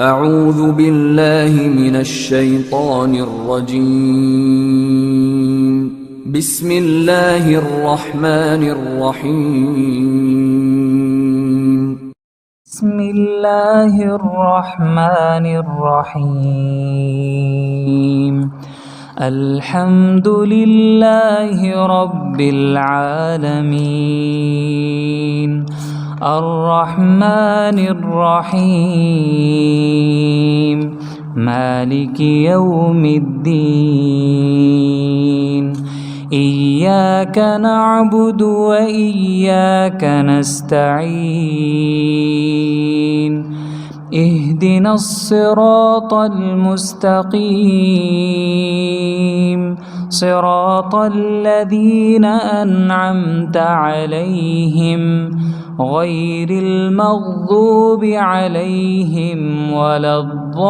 اعوذ باللہ من الشیطان الرجیم بسم اللہ الرحمن الرحیم بسم اللہ الرحمن الرحیم الحمد للہ رب العالمین الرحمن الرحیم مالک یوم الدین إياك نعبد وإياك نستعين اهدنا الصراط المستقيم صراط الذين أنعمت عليهم غير المغضوب عليهم ولا الضالين.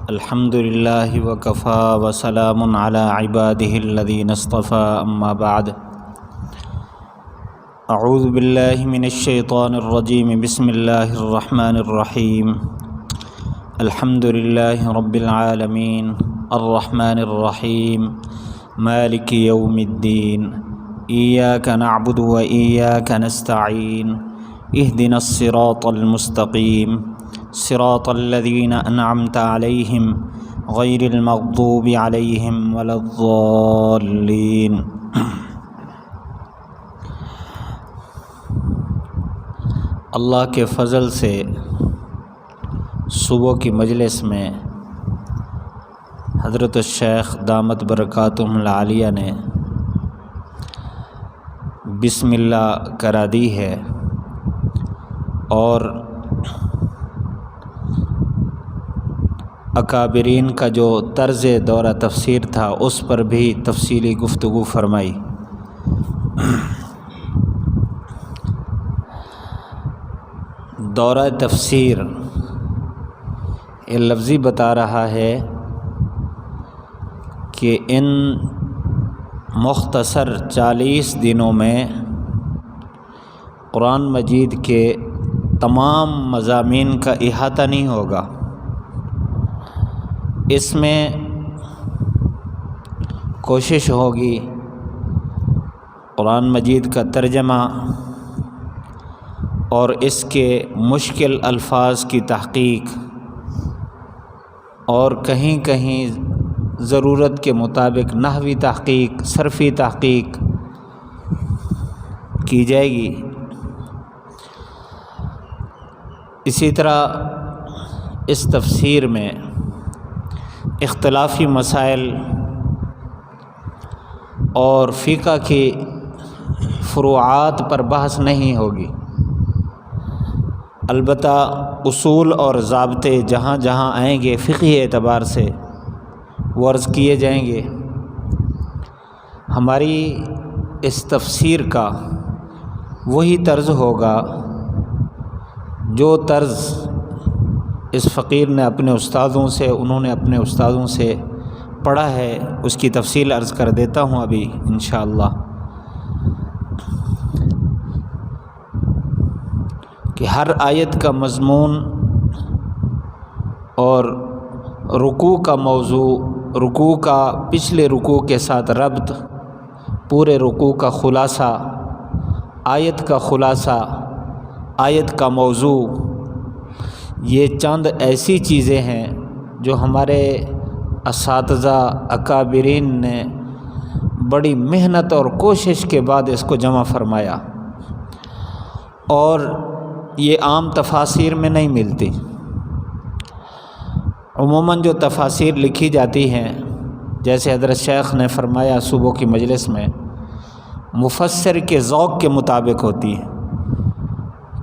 الحمد للہ وکفا وسلام علی عباده الذین اصطفى اما بعد اعوذ باللہ من الشیطان الرجیم بسم اللہ الرحمن الرحیم الحمد للہ رب العالمین الرحمن الرحیم مالک یوم الدین ایاک نعبد و ایاک نستعین اہدنا الصراط المستقیم صراط الذين أنعمت عليهم غير المغضوب عليهم ولا الضالين. اللہ کے فضل سے صبح کی مجلس میں حضرت الشیخ دامت برکاتہم العالیہ نے بسم اللہ کرا دی ہے اور اکابرین کا جو طرز دورہ تفسیر تھا اس پر بھی تفصیلی گفتگو فرمائی. دورہ تفسیر یہ لفظی بتا رہا ہے کہ ان مختصر 40 دنوں میں قرآن مجید کے تمام مضامین کا احاطہ نہیں ہوگا. اس میں کوشش ہوگی قرآن مجید کا ترجمہ اور اس کے مشکل الفاظ کی تحقیق اور کہیں کہیں ضرورت کے مطابق نحوی تحقیق صرفی تحقیق کی جائے گی. اسی طرح اس تفسیر میں اختلافی مسائل اور فقہ کی فروعات پر بحث نہیں ہوگی، البتہ اصول اور ضابطے جہاں جہاں آئیں گے فقہی اعتبار سے وہ عرض کیے جائیں گے. ہماری اس تفسیر کا وہی طرز ہوگا جو طرز اس فقیر نے اپنے استادوں سے اپنے استادوں سے پڑھا ہے. اس کی تفصیل عرض کر دیتا ہوں ابھی انشاءاللہ کہ ہر آیت کا مضمون اور رکوع کا موضوع، رکوع کا پچھلے رکوع کے ساتھ ربط، پورے رکوع کا خلاصہ، آیت کا خلاصہ، آیت کا موضوع، یہ چند ایسی چیزیں ہیں جو ہمارے اساتذہ اکابرین نے بڑی محنت اور کوشش کے بعد اس کو جمع فرمایا اور یہ عام تفاسیر میں نہیں ملتی. عموماً جو تفاسیر لکھی جاتی ہیں جیسے حضرت شیخ نے فرمایا صبح کی مجلس میں، مفسر کے ذوق کے مطابق ہوتی ہے۔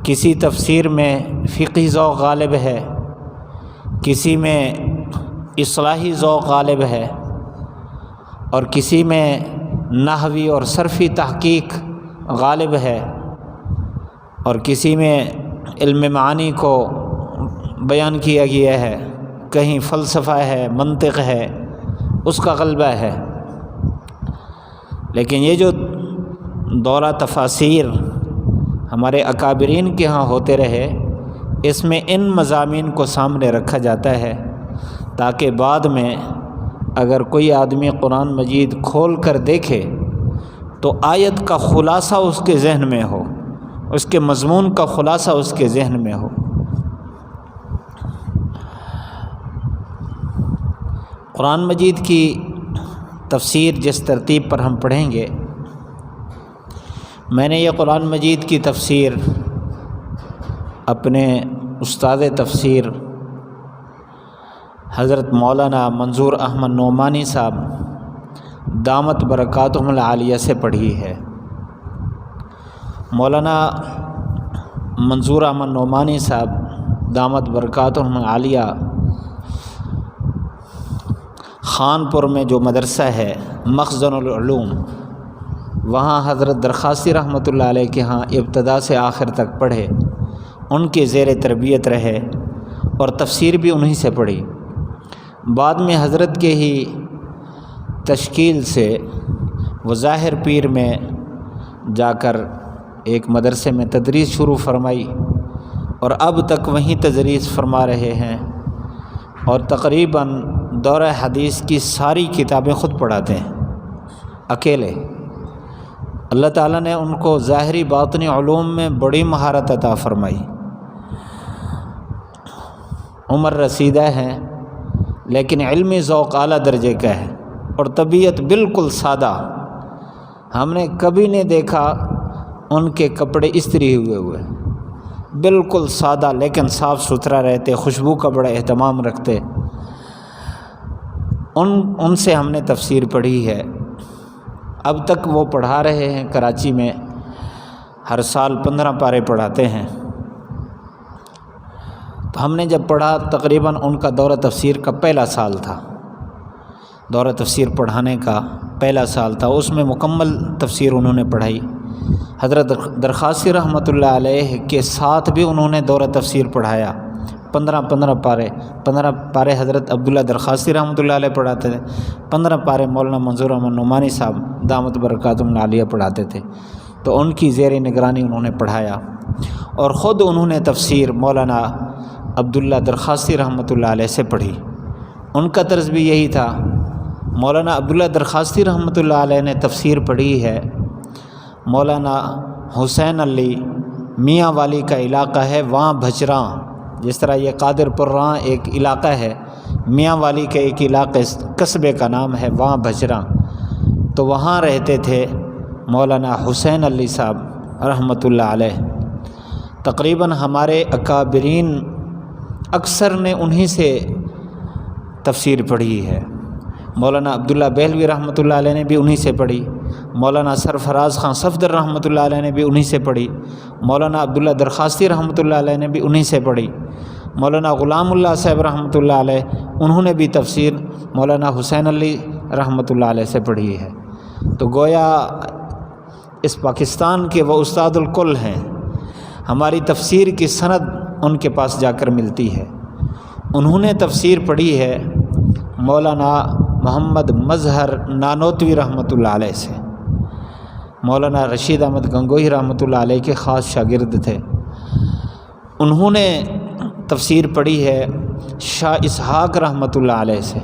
کسی تفسیر میں فقہی ذوق غالب ہے، کسی میں اصلاحی ذوق غالب ہے، اور کسی میں نحوی اور صرفی تحقیق غالب ہے، اور کسی میں علم معانی کو بیان کیا گیا ہے، کہیں فلسفہ ہے، منطق ہے، اس کا غلبہ ہے۔ لیکن یہ جو دورہ تفاسیر ہمارے اکابرین کے ہاں ہوتے رہے، اس میں ان مضامین کو سامنے رکھا جاتا ہے تاکہ بعد میں اگر کوئی آدمی قرآن مجید کھول کر دیکھے تو آیت کا خلاصہ اس کے ذہن میں ہو، اس کے مضمون کا خلاصہ اس کے ذہن میں ہو۔ قرآن مجید کی تفسیر جس ترتیب پر ہم پڑھیں گے، میں نے یہ قرآن مجید کی تفسیر اپنے استاد تفسیر حضرت مولانا منظور احمد نعمانی صاحب دامت برکاتہم العالیہ سے پڑھی ہے۔ مولانا منظور احمد نعمانی صاحب دامت برکاتہم العالیہ خانپور میں جو مدرسہ ہے مخزن العلوم، وہاں حضرت درخاستی رحمۃ اللہ علیہ کے ہاں ابتدا سے آخر تک پڑھے، ان کے زیر تربیت رہے اور تفسیر بھی انہی سے پڑھی۔ بعد میں حضرت کے ہی تشکیل سے وہ ظاہر پیر میں جا کر ایک مدرسے میں تدریس شروع فرمائی، اور اب تک وہیں تدریس فرما رہے ہیں، اور تقریباً دورہ حدیث کی ساری کتابیں خود پڑھاتے ہیں اکیلے۔ اللہ تعالیٰ نے ان کو ظاہری باطنی علوم میں بڑی مہارت عطا فرمائی۔ عمر رسیدہ ہیں لیکن علمی ذوق اعلیٰ درجے کا ہے، اور طبیعت بالکل سادہ۔ ہم نے کبھی نہیں دیکھا ان کے کپڑے استری ہوئے بالکل سادہ، لیکن صاف ستھرا رہتے، خوشبو کا بڑا اہتمام رکھتے۔ ان سے ہم نے تفسیر پڑھی ہے، اب تک وہ پڑھا رہے ہیں کراچی میں، ہر سال 15 پارے پڑھاتے ہیں۔ تو ہم نے جب پڑھا تقریباً ان کا دورہ تفسیر کا پہلا سال تھا، دورہ تفسیر پڑھانے کا پہلا سال تھا، اس میں مکمل تفسیر انہوں نے پڑھائی۔ حضرت درخاستی رحمۃ اللہ علیہ کے ساتھ بھی انہوں نے دورہ تفسیر پڑھایا، 15 پارے حضرت عبداللہ درخاستی رحمۃ اللہ علیہ پڑھاتے تھے، 15 پارے مولانا منظور احمد نعمانی صاحب دامت برکاتہم العالیہ پڑھاتے تھے۔ تو ان کی زیر نگرانی انہوں نے پڑھایا، اور خود انہوں نے تفسیر مولانا عبداللہ درخاستی رحمۃ اللہ علیہ سے پڑھی۔ ان کا طرز بھی یہی تھا۔ مولانا عبداللہ درخاستی رحمۃ اللہ علیہ نے تفسیر پڑھی ہے، مولانا حسین علی میاں والی کا علاقہ ہے وہاں بھچراں، جس طرح یہ قادر پراں ایک علاقہ ہے، میاں والی کے ایک علاقے قصبے کا نام ہے وہاں بھچراں، تو وہاں رہتے تھے مولانا حسین علی صاحب رحمۃ اللہ علیہ۔ تقریباً ہمارے اکابرین اکثر نے انہی سے تفسیر پڑھی ہے۔ مولانا عبداللہ بہلوی رحمۃ اللہ علیہ نے بھی انہی سے پڑھی، مولانا سرفراز خان صفدر رحمۃ اللہ علیہ نے بھی انہی سے پڑھی، مولانا عبداللہ درخاستی رحمۃ اللہ علیہ نے بھی انہی سے پڑھی، مولانا غلام اللہ صاحب رحمۃ اللہ علیہ انہوں نے بھی تفسیر مولانا حسین علی رحمۃ اللہ علیہ سے پڑھی ہے۔ تو گویا اس پاکستان کے وہ استاد الکل ہیں، ہماری تفسیر کی سند ان کے پاس جا کر ملتی ہے۔ انہوں نے تفسیر پڑھی ہے مولانا محمد مظہر نانوتوی رحمۃ اللہ علیہ سے، مولانا رشید احمد گنگوہی رحمۃ اللہ علیہ کے خاص شاگرد تھے۔ انہوں نے تفسیر پڑھی ہے شاہ اسحاق رحمۃ اللہ علیہ سے۔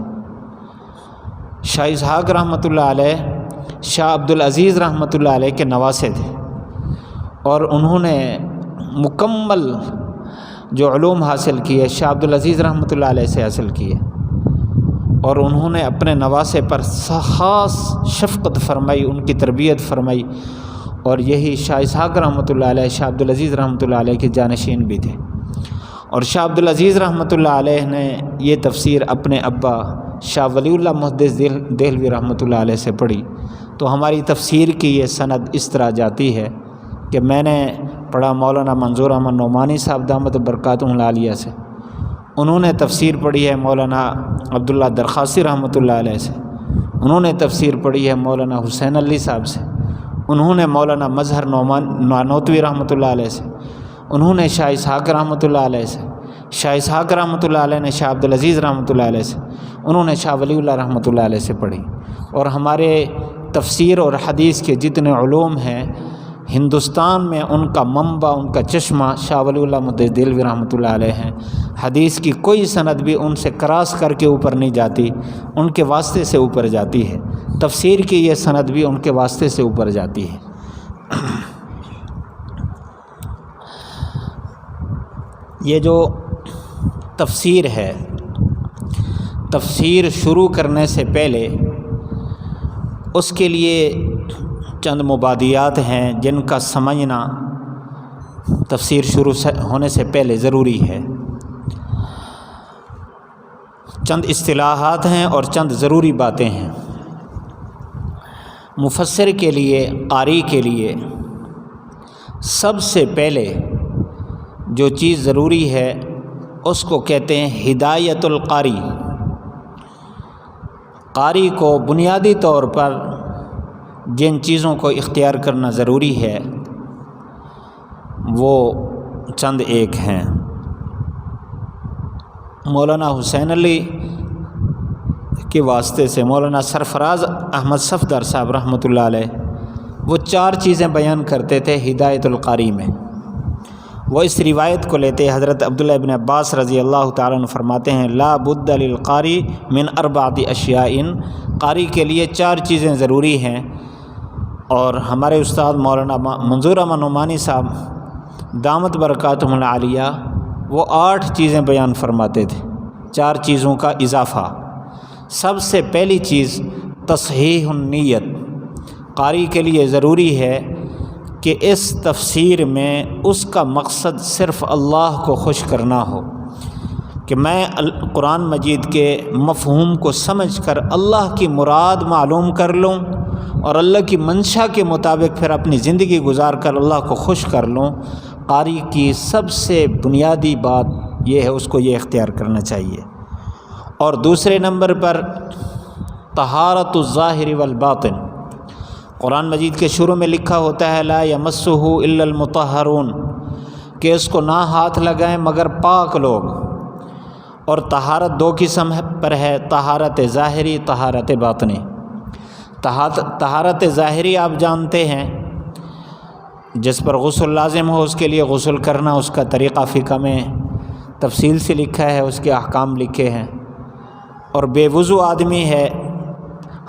شاہ اسحاق رحمۃ اللہ علیہ شاہ عبدالعزیز رحمۃ اللہ علیہ کے نواسے تھے، اور انہوں نے مکمل جو علوم حاصل کیے شاہ عبدالعزیز رحمۃ اللہ علیہ سے حاصل کیے، اور انہوں نے اپنے نواسے پر خاص شفقت فرمائی، ان کی تربیت فرمائی، اور یہی شاہ اسحاق رحمۃ اللہ علیہ شاہ عبدالعزیز رحمۃ اللہ علیہ کے جانشین بھی تھے۔ اور شاہ عبدالعزیز رحمۃ اللہ علیہ نے یہ تفسیر اپنے ابا شاہ ولی اللہ محدث دہلوی رحمۃ اللہ علیہ سے پڑھی، تو ہماری تفسیر کی یہ سند اس طرح جاتی ہے کہ میں نے پڑھا مولانا منظور احمد نعمانی صاحب دامت برکاتہ العالیہ سے، انہوں نے تفسیر پڑھی ہے مولانا عبداللہ درخاسی رحمۃ اللہ علیہ سے، انہوں نے تفسیر پڑھی ہے مولانا حسین علی صاحب سے، انہوں نے مولانا مظہر نانوتوی رحمۃ اللہ علیہ سے، انہوں نے شاہ اسحاق رحمۃ اللہ علیہ سے، شاہ اسحاق رحمۃ اللہ علیہ نے شاہ عبدالعزیز رحمۃ اللہ علیہ سے، انہوں نے شاہ ولی اللہ رحمۃ اللہ علیہ سے پڑھی۔ اور ہمارے تفسیر اور حدیث کے جتنے علوم ہیں ہندوستان میں ان کا منبع، ان کا چشمہ شاہ ولی اللہ محدث دہلوی رحمۃ اللہ علیہ ہیں۔ حدیث کی کوئی سند بھی ان سے کراس کر کے اوپر نہیں جاتی، ان کے واسطے سے اوپر جاتی ہے۔ تفسیر کی یہ سند بھی ان کے واسطے سے اوپر جاتی ہے۔ یہ جو تفسیر ہے، تفسیر شروع کرنے سے پہلے اس کے لیے چند مبادیات ہیں جن کا سمجھنا تفسیر شروع ہونے سے پہلے ضروری ہے۔ چند اصطلاحات ہیں اور چند ضروری باتیں ہیں۔ مفسر کے لیے، قاری کے لیے سب سے پہلے جو چیز ضروری ہے اس کو کہتے ہیں ہدایت القاری۔ قاری کو بنیادی طور پر جن چیزوں کو اختیار کرنا ضروری ہے وہ چند ایک ہیں۔ مولانا حسین علی کے واسطے سے مولانا سرفراز احمد صفدر صاحب رحمۃ اللہ علیہ وہ 4 چیزیں بیان کرتے تھے ہدایت القاری میں۔ وہ اس روایت کو لیتے حضرت عبداللہ ابن عباس رضی اللہ تعالیٰ عنہ فرماتے ہیں لا بد للقاری من 4 اشیاء، قاری کے لیے 4 چیزیں ضروری ہیں۔ اور ہمارے استاد مولانا منظور احمد نعمانی صاحب دامت برکاتہ العالیہ وہ 8 چیزیں بیان فرماتے تھے، 4 چیزوں کا اضافہ۔ سب سے پہلی چیز تصحیح النیت، قاری کے لیے ضروری ہے کہ اس تفسیر میں اس کا مقصد صرف اللہ کو خوش کرنا ہو، کہ میں قرآن مجید کے مفہوم کو سمجھ کر اللہ کی مراد معلوم کر لوں اور اللہ کی منشا کے مطابق پھر اپنی زندگی گزار کر اللہ کو خوش کر لوں۔ قاری کی سب سے بنیادی بات یہ ہے، اس کو یہ اختیار کرنا چاہیے۔ اور دوسرے نمبر پر طہارت الظاہر والباطن، قرآن مجید کے شروع میں لکھا ہوتا ہے لا یمسہ الا المطہرون، کہ اس کو نہ ہاتھ لگائیں مگر پاک لوگ۔ اور طہارت 2 قسم پر ہے، طہارت ظاہری، طہارت باطنی۔ طہارت ظاہری آپ جانتے ہیں، جس پر غسل لازم ہو اس کے لیے غسل کرنا، اس کا طریقہ فقہ میں تفصیل سے لکھا ہے، اس کے احکام لکھے ہیں۔ اور بے وضو آدمی ہے،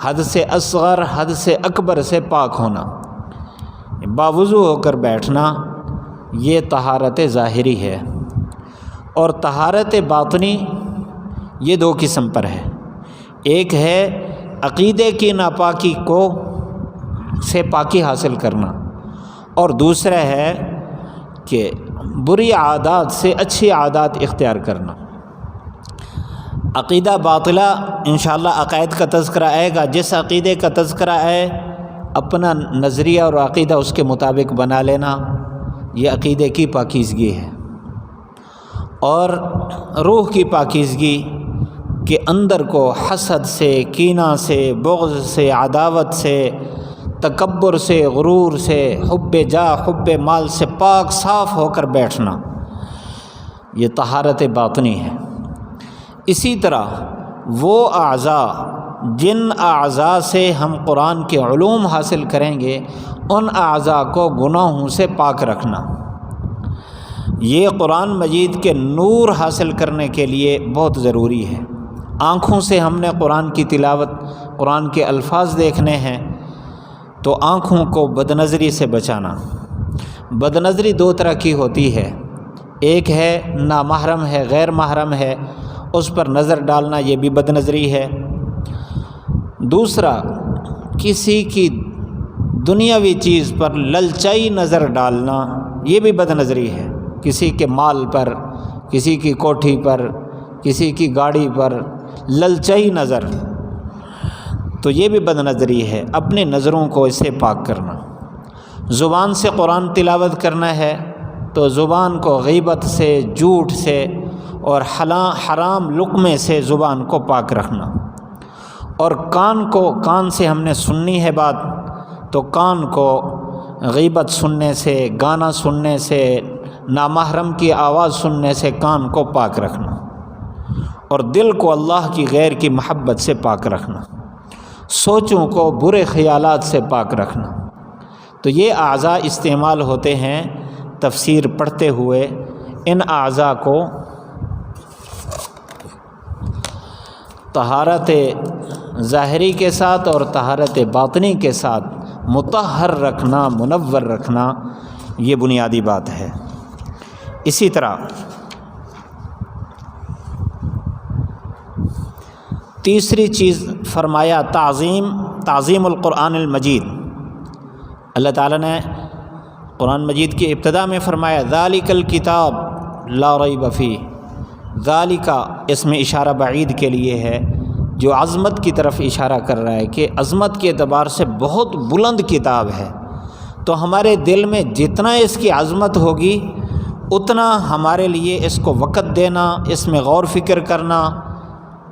حد سے اصغر حد سے اکبر سے پاک ہونا، باوضو ہو کر بیٹھنا، یہ طہارت ظاہری ہے۔ اور طہارت باطنی یہ 2 قسم پر ہے، ایک ہے عقیدے کی ناپاکی کو سے پاکی حاصل کرنا، اور دوسرا ہے کہ بری عادات سے اچھی عادات اختیار کرنا۔ عقیدہ باطلہ انشاءاللہ عقائد کا تذکرہ آئے گا، جس عقیدے کا تذکرہ آئے اپنا نظریہ اور عقیدہ اس کے مطابق بنا لینا، یہ عقیدے کی پاکیزگی ہے۔ اور روح کی پاکیزگی کہ اندر کو حسد سے، کینہ سے، بغض سے، عداوت سے، تکبر سے، غرور سے، حب جاہ، حب مال سے پاک صاف ہو کر بیٹھنا، یہ طہارت باطنی ہے۔ اسی طرح وہ اعضاء جن اعضاء سے ہم قرآن کے علوم حاصل کریں گے ان اعضاء کو گناہوں سے پاک رکھنا، یہ قرآن مجید کے نور حاصل کرنے کے لیے بہت ضروری ہے۔ آنکھوں سے ہم نے قرآن کی تلاوت، قرآن کے الفاظ دیکھنے ہیں تو آنکھوں کو بدنظری سے بچانا۔ بدنظری 2 طرح کی ہوتی ہے، ایک ہے نامحرم ہے، غیر محرم ہے، اس پر نظر ڈالنا، یہ بھی بدنظری ہے۔ دوسرا کسی کی دنیاوی چیز پر للچائی نظر ڈالنا، یہ بھی بدنظری ہے، کسی کے مال پر، کسی کی کوٹھی پر، کسی کی گاڑی پر، للچائی نظر، تو یہ بھی بد نظری ہے۔ اپنی نظروں کو اس سے پاک کرنا۔ زبان سے قرآن تلاوت کرنا ہے تو زبان کو غیبت سے، جھوٹ سے اور حرام لقمے سے زبان کو پاک رکھنا۔ اور کان سے ہم نے سننی ہے بات، تو کان کو غیبت سننے سے، گانا سننے سے، نامحرم کی آواز سننے سے کان کو پاک رکھنا۔ اور دل کو اللہ کی غیر کی محبت سے پاک رکھنا، سوچوں کو برے خیالات سے پاک رکھنا۔ تو یہ اعضاء استعمال ہوتے ہیں تفسیر پڑھتے ہوئے۔ ان اعضاء کو طہارت ظاہری کے ساتھ اور طہارت باطنی کے ساتھ مطہر رکھنا، منور رکھنا، یہ بنیادی بات ہے۔ اسی طرح تیسری چیز فرمایا تعظیم القرآن المجید۔ اللہ تعالیٰ نے قرآن مجید کی ابتدا میں فرمایا ذالک الکتاب لا ریب فیہ۔ ذالک اس میں اشارہ بعید کے لیے ہے، جو عظمت کی طرف اشارہ کر رہا ہے کہ عظمت کے اعتبار سے بہت بلند کتاب ہے۔ تو ہمارے دل میں جتنا اس کی عظمت ہوگی اتنا ہمارے لیے اس کو وقت دینا، اس میں غور فکر کرنا،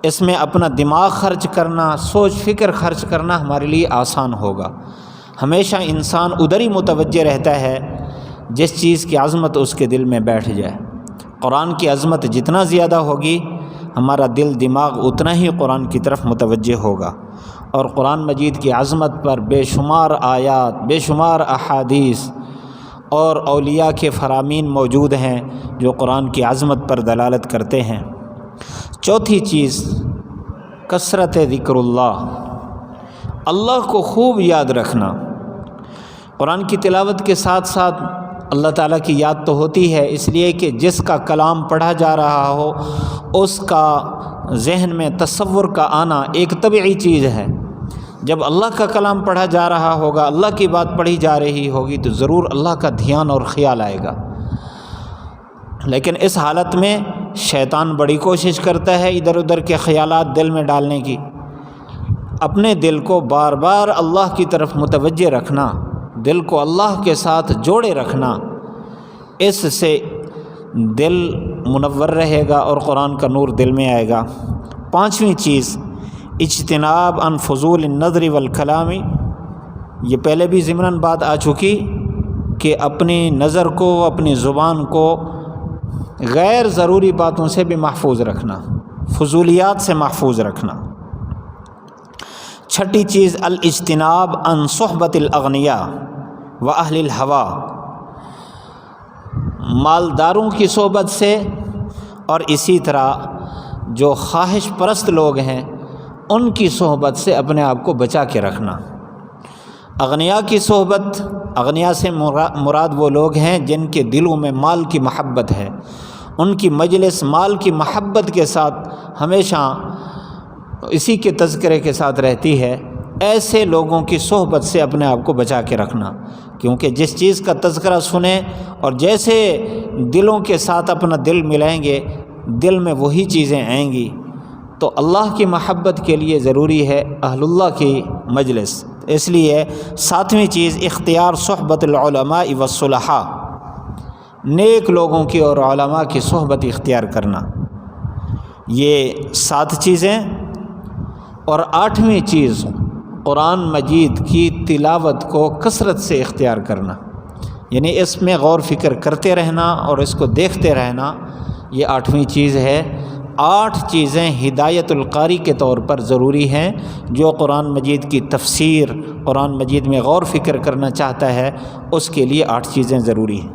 اس میں اپنا دماغ خرچ کرنا، سوچ فکر خرچ کرنا ہمارے لیے آسان ہوگا۔ ہمیشہ انسان ادھر ہی متوجہ رہتا ہے جس چیز کی عظمت اس کے دل میں بیٹھ جائے۔ قرآن کی عظمت جتنا زیادہ ہوگی ہمارا دل دماغ اتنا ہی قرآن کی طرف متوجہ ہوگا۔ اور قرآن مجید کی عظمت پر بے شمار آیات، بے شمار احادیث اور اولیاء کے فرامین موجود ہیں جو قرآن کی عظمت پر دلالت کرتے ہیں۔ چوتھی چیز کثرت ذکر اللہ کو خوب یاد رکھنا۔ قرآن کی تلاوت کے ساتھ ساتھ اللہ تعالیٰ کی یاد تو ہوتی ہے، اس لیے کہ جس کا کلام پڑھا جا رہا ہو اس کا ذہن میں تصور کا آنا ایک طبعی چیز ہے۔ جب اللہ کا کلام پڑھا جا رہا ہوگا، اللہ کی بات پڑھی جا رہی ہوگی تو ضرور اللہ کا دھیان اور خیال آئے گا۔ لیکن اس حالت میں شیطان بڑی کوشش کرتا ہے ادھر ادھر کے خیالات دل میں ڈالنے کی۔ اپنے دل کو بار بار اللہ کی طرف متوجہ رکھنا، دل کو اللہ کے ساتھ جوڑے رکھنا، اس سے دل منور رہے گا اور قرآن کا نور دل میں آئے گا۔ پانچویں چیز اجتناب عن فضول النظر والکلام۔ یہ پہلے بھی ضمناً بات آ چکی کہ اپنی نظر کو، اپنی زبان کو غیر ضروری باتوں سے بھی محفوظ رکھنا، فضولیات سے محفوظ رکھنا۔ چھٹی چیز الاجتناب عن صحبت الاغنیاء و اہل الہوی۔ مالداروں کی صحبت سے اور اسی طرح جو خواہش پرست لوگ ہیں ان کی صحبت سے اپنے آپ کو بچا کے رکھنا۔ اغنیاء کی صحبت، اغنیاء سے مراد وہ لوگ ہیں جن کے دلوں میں مال کی محبت ہے، ان کی مجلس مال کی محبت کے ساتھ ہمیشہ اسی کے تذکرے کے ساتھ رہتی ہے۔ ایسے لوگوں کی صحبت سے اپنے آپ کو بچا کے رکھنا، کیونکہ جس چیز کا تذکرہ سنیں اور جیسے دلوں کے ساتھ اپنا دل ملائیں گے دل میں وہی چیزیں آئیں گی۔ تو اللہ کی محبت کے لیے ضروری ہے اہل اللہ کی مجلس۔ اس لیے ساتویں چیز اختیار صحبت العلماء والصلحاء، نیک لوگوں کی اور علماء کی صحبت اختیار کرنا۔ یہ 7 چیزیں۔ اور 8ویں چیز قرآن مجید کی تلاوت کو کثرت سے اختیار کرنا، یعنی اس میں غور فکر کرتے رہنا اور اس کو دیکھتے رہنا، یہ 8ویں چیز ہے۔ 8 چیزیں ہدایت القاری کے طور پر ضروری ہیں۔ جو قرآن مجید کی تفسیر، قرآن مجید میں غور فکر کرنا چاہتا ہے اس کے لیے 8 چیزیں ضروری ہیں۔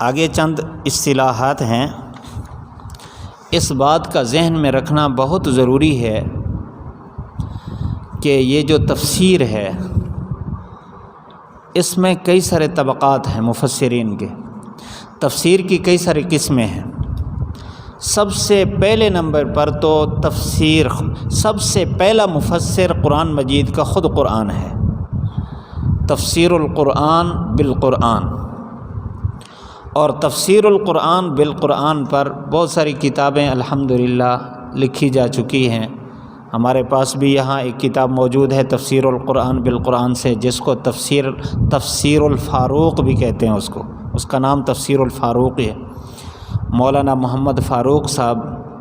آگے چند اصطلاحات ہیں. اس بات کا ذہن میں رکھنا بہت ضروری ہے کہ یہ جو تفسیر ہے اس میں کئی سارے طبقات ہیں مفسرین کے. تفسیر کی کئی ساری قسمیں ہیں. سب سے پہلے نمبر پر تو تفسیر، سب سے پہلا مفسر قرآن مجید کا خود قرآن ہے. تفسیر القرآن بالقرآن. اور تفسیر القرآن بالقرآن پر بہت ساری کتابیں الحمدللہ لکھی جا چکی ہیں. ہمارے پاس بھی یہاں ایک کتاب موجود ہے تفسیر القرآن بالقرآن سے، جس کو تفسیر الفاروق بھی کہتے ہیں. اس کا نام تفسیر الفاروق ہے. مولانا محمد فاروق صاحب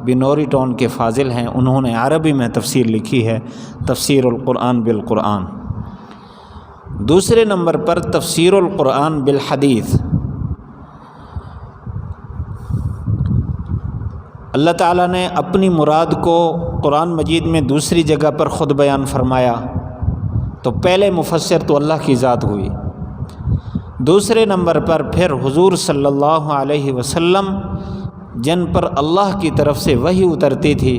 بنوری ٹاؤن کے فاضل ہیں، انہوں نے عربی میں تفسیر لکھی ہے تفسیر القرآن بالقرآن. دوسرے نمبر پر تفسیر القرآن بالحدیث. اللہ تعالیٰ نے اپنی مراد کو قرآن مجید میں دوسری جگہ پر خود بیان فرمایا تو پہلے مفسر تو اللہ کی ذات ہوئی. دوسرے نمبر پر پھر حضور صلی اللہ علیہ وسلم جن پر اللہ کی طرف سے وحی اترتی تھی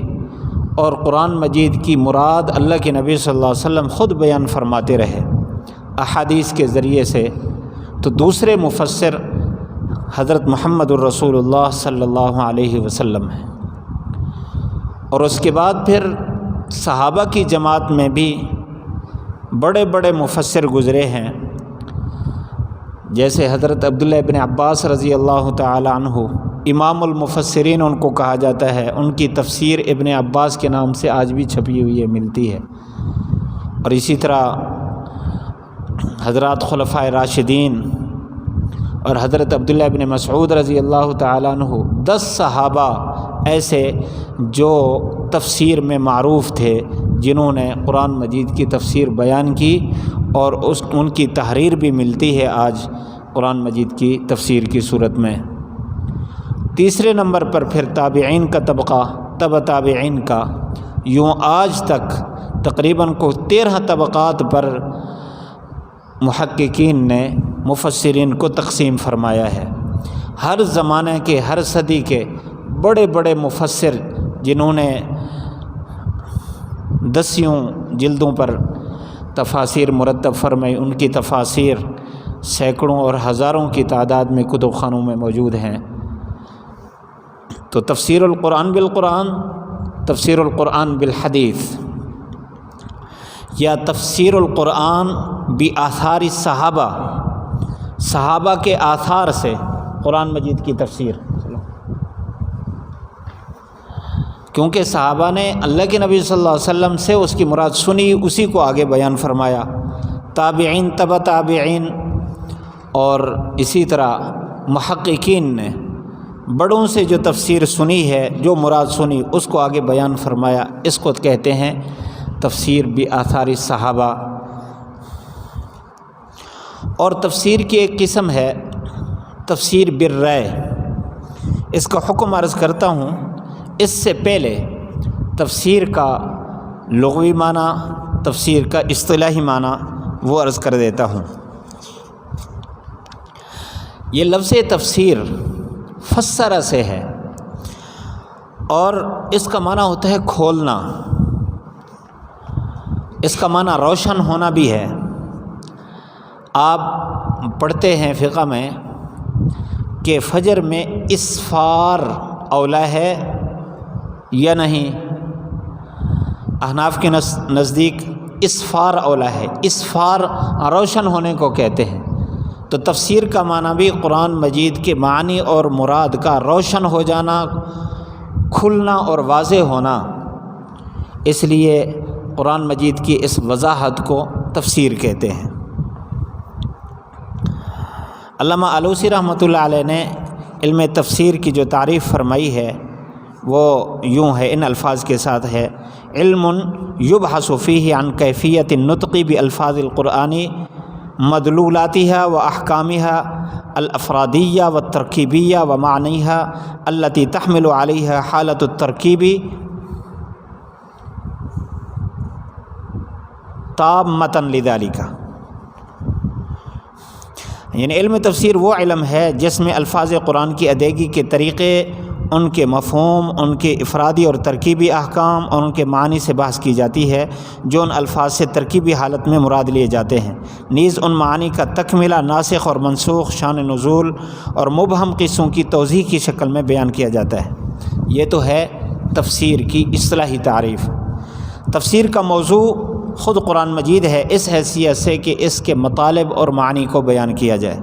اور قرآن مجید کی مراد اللہ کے نبی صلی اللہ علیہ وسلم خود بیان فرماتے رہے احادیث کے ذریعے سے، تو دوسرے مفسر حضرت محمد الرسول اللہ صلی اللہ علیہ وسلم ہیں. اور اس کے بعد پھر صحابہ کی جماعت میں بھی بڑے بڑے مفسر گزرے ہیں، جیسے حضرت عبداللہ ابن عباس رضی اللہ تعالی عنہ امام المفسرین ان کو کہا جاتا ہے. ان کی تفسیر ابن عباس کے نام سے آج بھی چھپی ہوئی ہے، ملتی ہے. اور اسی طرح حضرات خلفائے راشدین اور حضرت عبداللہ ابن مسعود رضی اللہ تعالیٰ عنہ 10 صحابہ ایسے جو تفسیر میں معروف تھے، جنہوں نے قرآن مجید کی تفسیر بیان کی، اور ان کی تحریر بھی ملتی ہے آج قرآن مجید کی تفسیر کی صورت میں. تیسرے نمبر پر پھر تابعین کا طبقہ، تبع تابعین کا، یوں آج تک تقریباً 13 طبقات پر محققین نے مفسرین کو تقسیم فرمایا ہے. ہر زمانے کے، ہر صدی کے بڑے بڑے مفسر جنہوں نے 10 جلدوں پر تفاسیر مرتب فرمائی، ان کی تفاسیر سینکڑوں اور ہزاروں کی تعداد میں کتب خانوں میں موجود ہیں. تو تفسیر القرآن بالقرآن، تفسیر القرآن بالحدیث، یا تفسیر القرآن بآثار الصحابہ، صحابہ کے آثار سے قرآن مجید کی تفسیر. کیونکہ صحابہ نے اللہ کے نبی صلی اللہ علیہ وسلم سے اس کی مراد سنی، اسی کو آگے بیان فرمایا. تابعین، تبع تابعین، اور اسی طرح محققین نے بڑوں سے جو تفسیر سنی ہے، جو مراد سنی، اس کو آگے بیان فرمایا. اس کو کہتے ہیں تفسیر بآثار الصحابہ. اور تفسیر کی ایک قسم ہے تفسیر بالرأی. اس کا حکم عرض کرتا ہوں. اس سے پہلے تفسیر کا لغوی معنی، تفسیر کا اصطلاحی معنی وہ عرض کر دیتا ہوں. یہ لفظ تفسیر فسر سے ہے، اور اس کا معنی ہوتا ہے کھولنا. اس کا معنی روشن ہونا بھی ہے. آپ پڑھتے ہیں فقہ میں کہ فجر میں اسفار اولا ہے یا نہیں. احناف کے نزدیک اسفار اولا ہے. اسفار روشن ہونے کو کہتے ہیں. تو تفسیر کا معنی بھی قرآن مجید کے معنی اور مراد کا روشن ہو جانا، کھلنا اور واضح ہونا. اس لیے قرآن مجید کی اس وضاحت کو تفسیر کہتے ہیں. علامہ آلوسی رحمۃ اللہ علیہ نے علم تفسیر کی جو تعریف فرمائی ہے وہ یوں ہے، ان الفاظ کے ساتھ ہے: علم یبحث فیہ عن کیفیت النطق بالفاظ القرآن مدلولاتها واحکامها الافرادیہ والترکیبیہ ومعنیها التي تحمل علیها حالۃ الترکیب تامۃ لذالک۔ یعنی علم تفسیر وہ علم ہے جس میں الفاظ قرآن کی ادائیگی کے طریقے، ان کے مفہوم، ان کے افرادی اور ترکیبی احکام اور ان کے معنی سے بحث کی جاتی ہے جو ان الفاظ سے ترکیبی حالت میں مراد لیے جاتے ہیں، نیز ان معانی کا تکملہ، ناسخ اور منسوخ، شان نزول اور مبہم قصوں کی توضیح کی شکل میں بیان کیا جاتا ہے۔ یہ تو ہے تفسیر کی اصطلاحی تعریف۔ تفسیر کا موضوع خود قرآن مجید ہے، اس حیثیت سے کہ اس کے مطالب اور معنی کو بیان کیا جائے،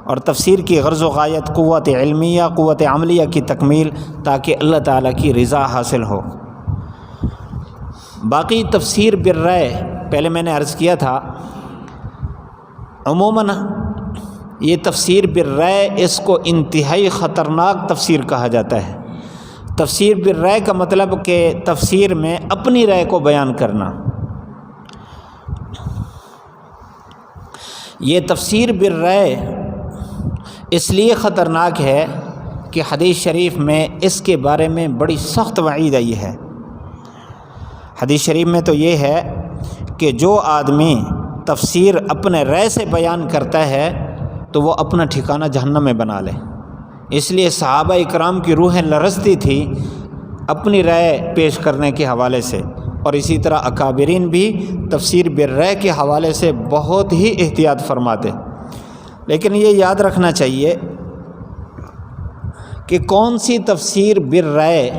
اور تفسیر کی غرض و غایت قوت علمیہ، قوت عملیہ کی تکمیل، تاکہ اللہ تعالیٰ کی رضا حاصل ہو۔ باقی تفسیر بالرأی، پہلے میں نے عرض کیا تھا، عموماً یہ تفسیر بالرأی اس کو انتہائی خطرناک تفسیر کہا جاتا ہے۔ تفسیر بالرأی کا مطلب کہ تفسیر میں اپنی رائے کو بیان کرنا۔ یہ تفسیر بالرأی اس لیے خطرناک ہے کہ حدیث شریف میں اس کے بارے میں بڑی سخت وعید آئی ہے۔ حدیث شریف میں تو یہ ہے کہ جو آدمی تفسیر اپنے رائے سے بیان کرتا ہے تو وہ اپنا ٹھکانہ جہنم میں بنا لے۔ اس لیے صحابہ اکرام کی روحیں لرزتی تھی اپنی رائے پیش کرنے کے حوالے سے، اور اسی طرح اکابرین بھی تفسیر بالرأی کے حوالے سے بہت ہی احتیاط فرماتے۔ لیکن یہ یاد رکھنا چاہیے کہ کون سی تفسیر بالرأی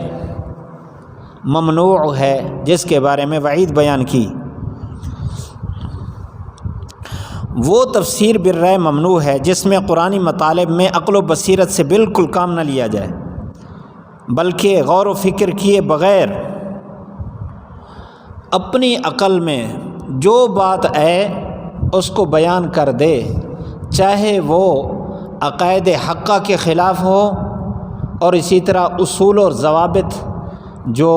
ممنوع ہے جس کے بارے میں وعید بیان کی۔ وہ تفسیر بالرأی ممنوع ہے جس میں قرآنی مطالب میں عقل و بصیرت سے بالکل کام نہ لیا جائے، بلکہ غور و فکر کیے بغیر اپنی عقل میں جو بات آئے اس کو بیان کر دے، چاہے وہ عقائد حقہ کے خلاف ہو، اور اسی طرح اصول اور ضوابط جو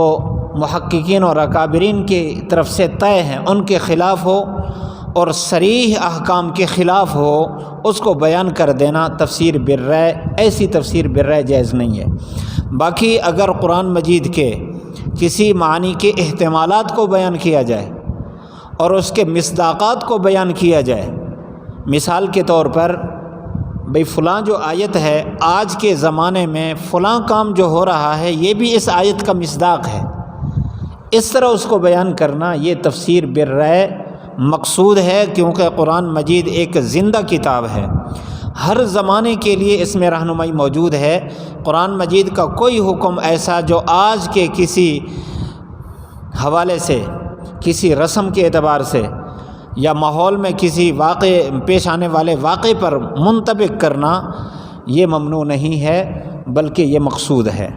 محققین اور اکابرین کی طرف سے طے ہیں ان کے خلاف ہو، اور صریح احکام کے خلاف ہو، اس کو بیان کر دینا تفسیر بالرأی، ایسی تفسیر بالرأی جائز نہیں ہے۔ باقی اگر قرآن مجید کے کسی معنی کے احتمالات کو بیان کیا جائے اور اس کے مصداقات کو بیان کیا جائے، مثال کے طور پر بھئی فلاں جو آیت ہے آج کے زمانے میں فلاں کام جو ہو رہا ہے یہ بھی اس آیت کا مصداق ہے، اس طرح اس کو بیان کرنا، یہ تفسیر بالرأی مقصود ہے، کیونکہ قرآن مجید ایک زندہ کتاب ہے، ہر زمانے کے لیے اس میں رہنمائی موجود ہے۔ قرآن مجید کا کوئی حکم ایسا جو آج کے کسی حوالے سے، کسی رسم کے اعتبار سے یا ماحول میں کسی واقع پیش آنے والے واقعے پر منطبق کرنا، یہ ممنوع نہیں ہے بلکہ یہ مقصود ہے۔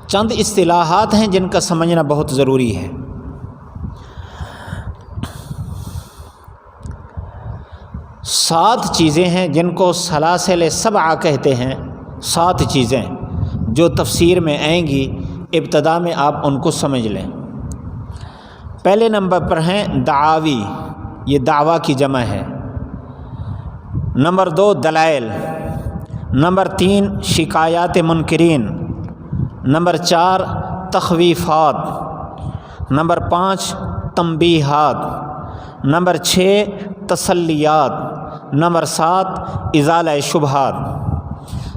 چند اصطلاحات ہیں جن کا سمجھنا بہت ضروری ہے۔ 7 چیزیں ہیں جن کو سلاسل سبعہ کہتے ہیں، 7 چیزیں جو تفسیر میں آئیں گی، ابتدا میں آپ ان کو سمجھ لیں۔ پہلے نمبر پر ہیں دعاوی، یہ دعویٰ کی جمع ہے۔ نمبر 2 دلائل، نمبر 3 شکایات منکرین، نمبر 4 تخویفات، نمبر 5 تنبیہات، نمبر 6 تسلیات، نمبر 7 ازالہ شبہات۔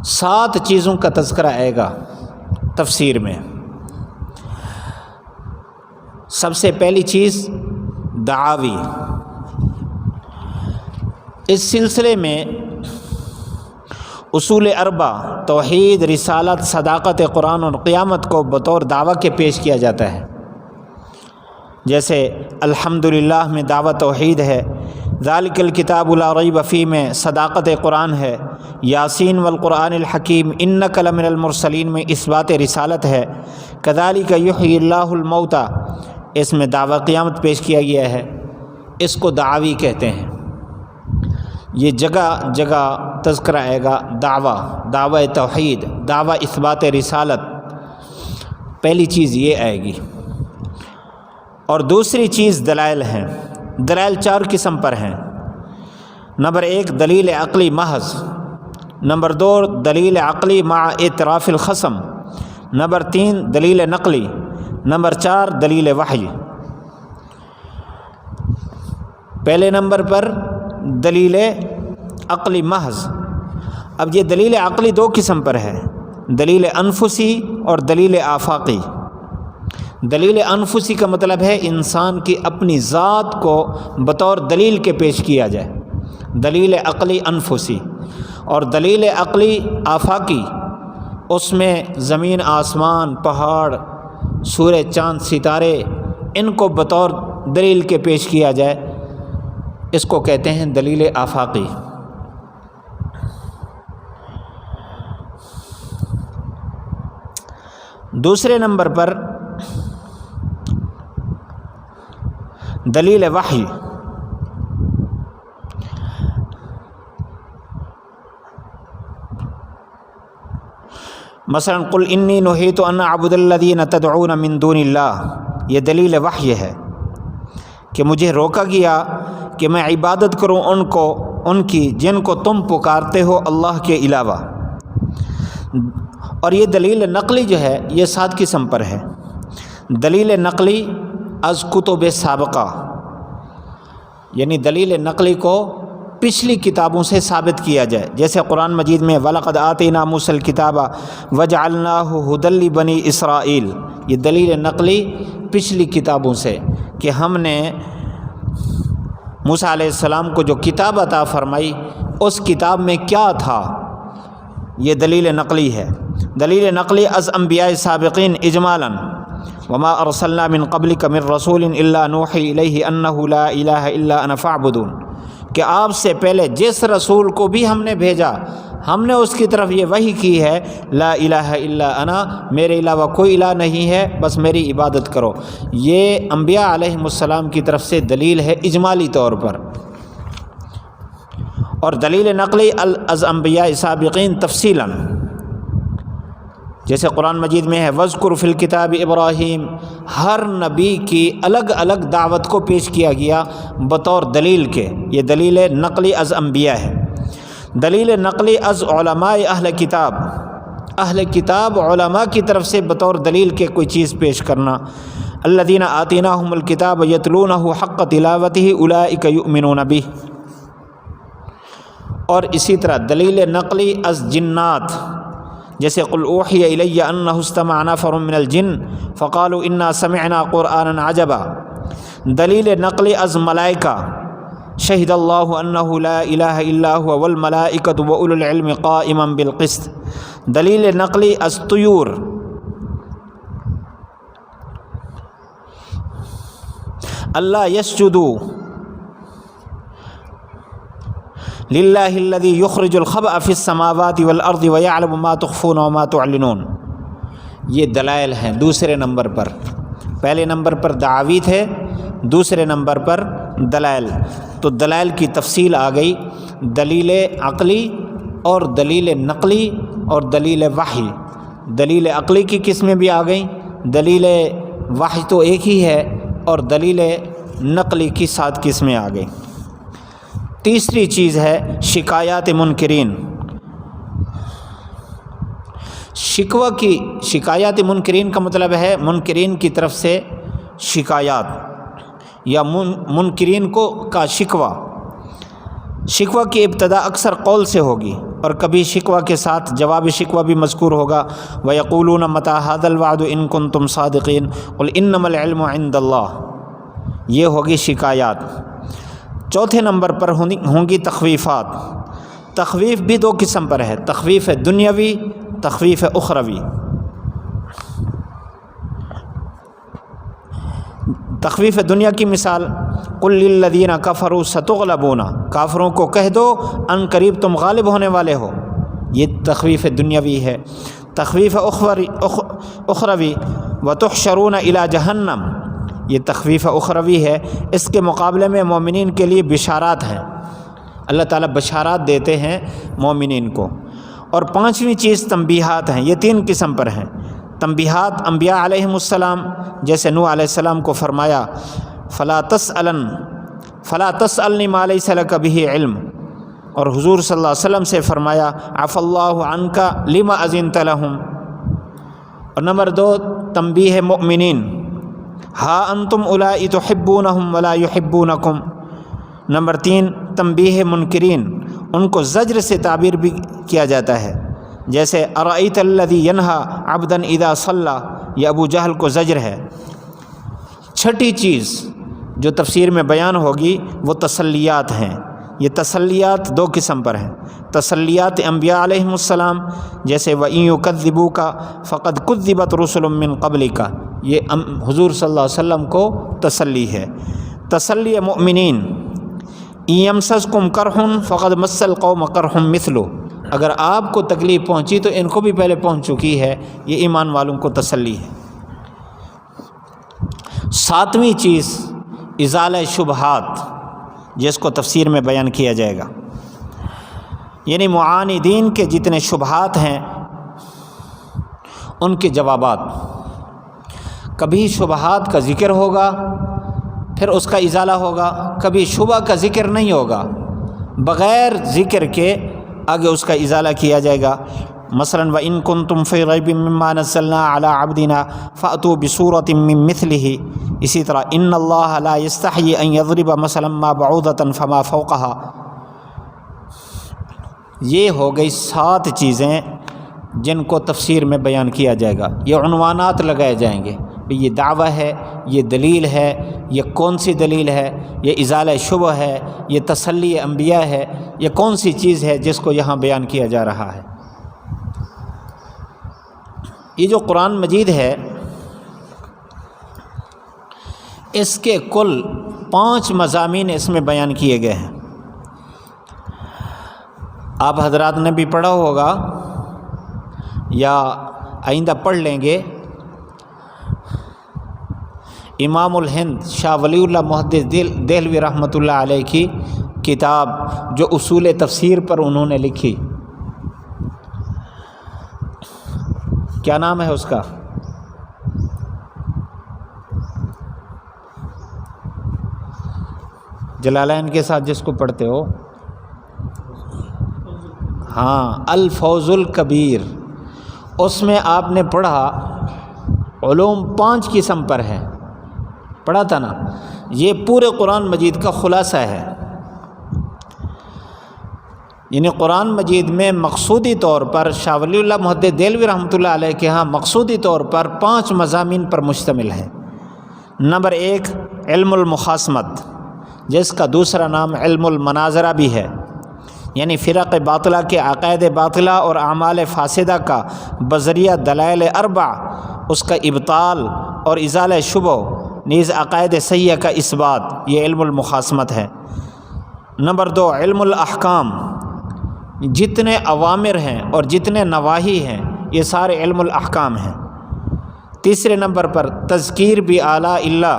7 چیزوں کا تذکرہ آئے گا تفسیر میں۔ سب سے پہلی چیز دعاوی۔ اس سلسلے میں اصول 4 توحید، رسالت، صداقت قرآن اور قیامت کو بطور دعویٰ کے پیش کیا جاتا ہے، جیسے الحمدللہ میں دعویٰ توحید ہے، ذالک الکتاب لا ریب فیہ میں صداقت قرآن ہے، یاسین والقرآن الحکیم انک لمن المرسلین میں اثبات رسالت ہے، کذالک یحیی اللہ الموتیٰ اس میں دعویٰ قیامت پیش کیا گیا ہے۔ اس کو دعاوی کہتے ہیں۔ یہ جگہ جگہ تذکرہ آئے گا دعویٰ توحید، دعویٰ اثبات رسالت، پہلی چیز یہ آئے گی۔ اور دوسری چیز دلائل ہیں۔ دلائل 4 قسم پر ہیں۔ نمبر 1 دلیل عقلی محض، نمبر 2 دلیل عقلی مع اعتراف الخصم، نمبر 3 دلیل نقلی، نمبر 4 دلیل وحی۔ پہلے نمبر پر دلیل عقلی محض۔ اب یہ دلیل عقلی 2 قسم پر ہے، دلیل انفسی اور دلیل آفاقی۔ دلیل انفسی کا مطلب ہے انسان کی اپنی ذات کو بطور دلیل کے پیش کیا جائے، دلیل عقلی انفسی۔ اور دلیل عقلی آفاقی، اس میں زمین آسمان پہاڑ سورج چاند ستارے ان کو بطور دلیل کے پیش کیا جائے، اس کو کہتے ہیں دلیل آفاقی۔ دوسرے نمبر پر دلیل وحی۔ مثلا قل انی نہیت ان اعبد الذین تدعون من دون اللہ، یہ دلیل وحی ہے کہ مجھے روکا گیا کہ میں عبادت کروں ان کی جن کو تم پکارتے ہو اللہ کے علاوہ۔ اور یہ دلیل نقلی جو ہے یہ 7 قسم پر ہے۔ دلیل نقلی از کتب سابقہ، یعنی دلیل نقلی کو پچھلی کتابوں سے ثابت کیا جائے، جیسے قرآن مجید میں وَلَقَدْ آتَيْنَا مُوسَى الْكِتَابَ وَجَعَلْنَاهُ هُدًى لِبَنِي اسرائیل، یہ دلیل نقلی پچھلی کتابوں سے کہ ہم نے موسیٰ علیہ السلام کو جو کتاب عطا فرمائی اس کتاب میں کیا تھا، یہ دلیل نقلی ہے۔ دلیل نقلی از انبیاء سابقین اجمالا وما ارسلنا من قبلک من رسول الا نوحی الیہ انہ لا الہ الا انا فاعبدون، کہ آپ سے پہلے جس رسول کو بھی ہم نے بھیجا ہم نے اس کی طرف یہ وحی کی ہے لا الہ الا انا، میرے علاوہ کوئی الہ نہیں ہے، بس میری عبادت کرو۔ یہ انبیاء علیہم السلام کی طرف سے دلیل ہے اجمالی طور پر۔ اور دلیل نقلی از انبیاء سابقین تفصیلا، جیسے قرآن مجید میں ہے وَاذْكُرْ فِي الْكِتَابِ ابراہیم، ہر نبی کی الگ الگ دعوت کو پیش کیا گیا بطور دلیل کے، یہ دلیل نقلی از انبیاء ہے۔ دلیل نقلی از علماء اہل کتاب، اہل کتاب علماء کی طرف سے بطور دلیل کے کوئی چیز پیش کرنا۔ الذین آتیناہم الکتاب یتلونہ حق تلاوتہ اولئک یؤمنون بہ۔ اور اسی طرح دلیل نقلی از جنات، جیسے قل اوحی الی انہ استمع نفر من الجن فقالوا انا سمعنا قرآنا عجبا۔ دلیل نقلی از ملائکہ، شہد اللہ انہ لا الہ الا هو والملائکۃ واولو العلم قائما بالقسط۔ دلیل نقلی از طیور، اللہ یسجدوا للہ الذی یخرج الخبأ فی السماوات والارض ویعلم ما تخفون وما تعلنون۔ یہ دلائل ہیں دوسرے نمبر پر۔ پہلے نمبر پر دعاوی تھے، دوسرے نمبر پر دلائل۔ تو دلائل کی تفصیل آ گئی، دلیل عقلی اور دلیل نقلی اور دلیل وحی۔ دلیل عقلی کی قسمیں بھی آ گئیں، دلیل وحی تو ایک ہی ہے، اور دلیل نقلی کی 7 قسمیں آ گئیں۔ تیسری چیز ہے شکایات منکرین۔ شکایات منکرین کا مطلب ہے منکرین کی طرف سے شکایات یا منکرین کا شکوہ۔ شکوہ کی ابتدا اکثر قول سے ہوگی، اور کبھی شکوہ کے ساتھ جواب شکوہ بھی مذکور ہوگا۔ وَيَقُولُونَ مَتَىٰ هَٰذَا الْوَعْدُ إِن كُنتُمْ صَادِقِينَ قُلْ إِنَّمَا الْعِلْمُ عِندَ اللَّهِ، یہ ہوگی شکایات۔ چوتھے نمبر پر ہوں گی تخویفات۔ تخویف بھی 2 قسم پر ہے، تخویف دنیاوی، تخویف اخروی۔ تخویف دنیا کی مثال قل للذین کفروا ستغلبون، کافروں کو کہہ دو ان قریب تم غالب ہونے والے ہو، یہ تخویف دنیاوی ہے۔ تخویف اخروی وتحشرون الی جہنم، یہ تخویف اخروی ہے۔ اس کے مقابلے میں مومنین کے لیے بشارات ہیں، اللہ تعالیٰ بشارات دیتے ہیں مومنین کو۔ اور پانچویں چیز تنبیہات ہیں، یہ 3 قسم پر ہیں۔ تنبیہات انبیاء علیہم السلام، جیسے نوح علیہ السلام کو فرمایا فلا تسألنی ما لیس لک بہ علم، اور حضور صلی اللہ علیہ وسلم سے فرمایا عفی اللہ عنک لما اذنت لہم۔ اور نمبر 2 تنبیہ مؤمنین، ہا انتم اولائی تحبونہم ولا یحبونکم۔ نمبر 3 تنبیہ منکرین، ان کو زجر سے تعبیر بھی کیا جاتا ہے، جیسے ارأیت الذی ینہا عبدا اذا صلی، یہ ابو جہل کو زجر ہے۔ چھٹی چیز جو تفسیر میں بیان ہوگی وہ تسلیات ہیں۔ یہ تسلیات 2 قسم پر ہیں، تسلیات انبیاء علیہم السلام، جیسے وَإِن يُكَذِّبُوكَ فَقَدْ كُذِّبَتْ رُسُلٌ مِّن قَبْلِكَ، یہ حضور صلی اللہ علیہ وسلم کو تسلی ہے۔ تسلی مؤمنین، إِن يَمْسَسْكُمْ قَرْحٌ فَقَدْ مَسَّ الْقَوْمَ قَرْحٌ مِثْلُهُ، اگر آپ کو تکلیف پہنچی تو ان کو بھی پہلے پہنچ چکی ہے، یہ ایمان والوں کو تسلی ہے۔ 7ویں چیز ازالہ شبہات، جس کو تفسیر میں بیان کیا جائے گا، یعنی معاندین کے جتنے شبہات ہیں ان کے جوابات۔ کبھی شبہات کا ذکر ہوگا پھر اس کا ازالہ ہوگا، کبھی شبہ کا ذکر نہیں ہوگا، بغیر ذکر کے آگے اس کا ازالہ کیا جائے گا۔ مثلا وَإِن كُنتُمْ فِي رَيْبٍ مِّمَّا نَزَّلْنَا عَلَىٰ عَبْدِنَا فَأْتُوا بِسُورَةٍ مِّن مِّثْلِهِ، اسی طرح إِنَّ اللَّهَ لَا يَسْتَحْيِي أَن يَضْرِبَ مَثَلًا مَّا بَعُوضَةً فَمَا فَوْقَهَا۔ یہ ہو گئی 7 چیزیں جن کو تفسیر میں بیان کیا جائے گا، یہ عنوانات لگائے جائیں گے، یہ دعویٰ ہے، یہ دلیل ہے، یہ کون سی دلیل ہے، یہ ازالہ شبہ ہے، یہ تسلی انبیاء ہے، یہ کون سی چیز ہے جس کو یہاں بیان کیا جا رہا ہے۔ یہ جو قرآن مجید ہے اس کے کل 5 مضامین اس میں بیان کیے گئے ہیں۔ آپ حضرات نے بھی پڑھا ہوگا یا آئندہ پڑھ لیں گے، امام الہند شاہ ولی اللہ محدث دہلوی رحمۃ اللہ علیہ کی کتاب جو اصول تفسیر پر انہوں نے لکھی، کیا نام ہے اس کا؟ جلالین کے ساتھ جس کو پڑھتے ہو، ہاں، الفوز الکبیر۔ اس میں آپ نے پڑھا علوم 5 قسم پر ہیں، پڑھا تھا نا؟ یہ پورے قرآن مجید کا خلاصہ ہے، یعنی قرآن مجید میں مقصودی طور پر شاہ ولی اللہ محدث دہلوی رحمۃ اللہ علیہ کے ہاں مقصودی طور پر 5 مضامین پر مشتمل ہے۔ نمبر 1 علم المخاصمت، جس کا دوسرا نام علم المناظرہ بھی ہے، یعنی فرق باطلہ کے عقائد باطلہ اور اعمال فاسدہ کا بذریعہ دلائل اربع اس کا ابطال اور ازالہ شبہ نیز عقائد صحیحہ کا اثبات، یہ علم المخاصمت ہے۔ نمبر 2 علم الاحکام، جتنے اوامر ہیں اور جتنے نواہی ہیں یہ سارے علم الاحکام ہیں۔ تیسرے نمبر پر تذکیر بآلاء اللہ،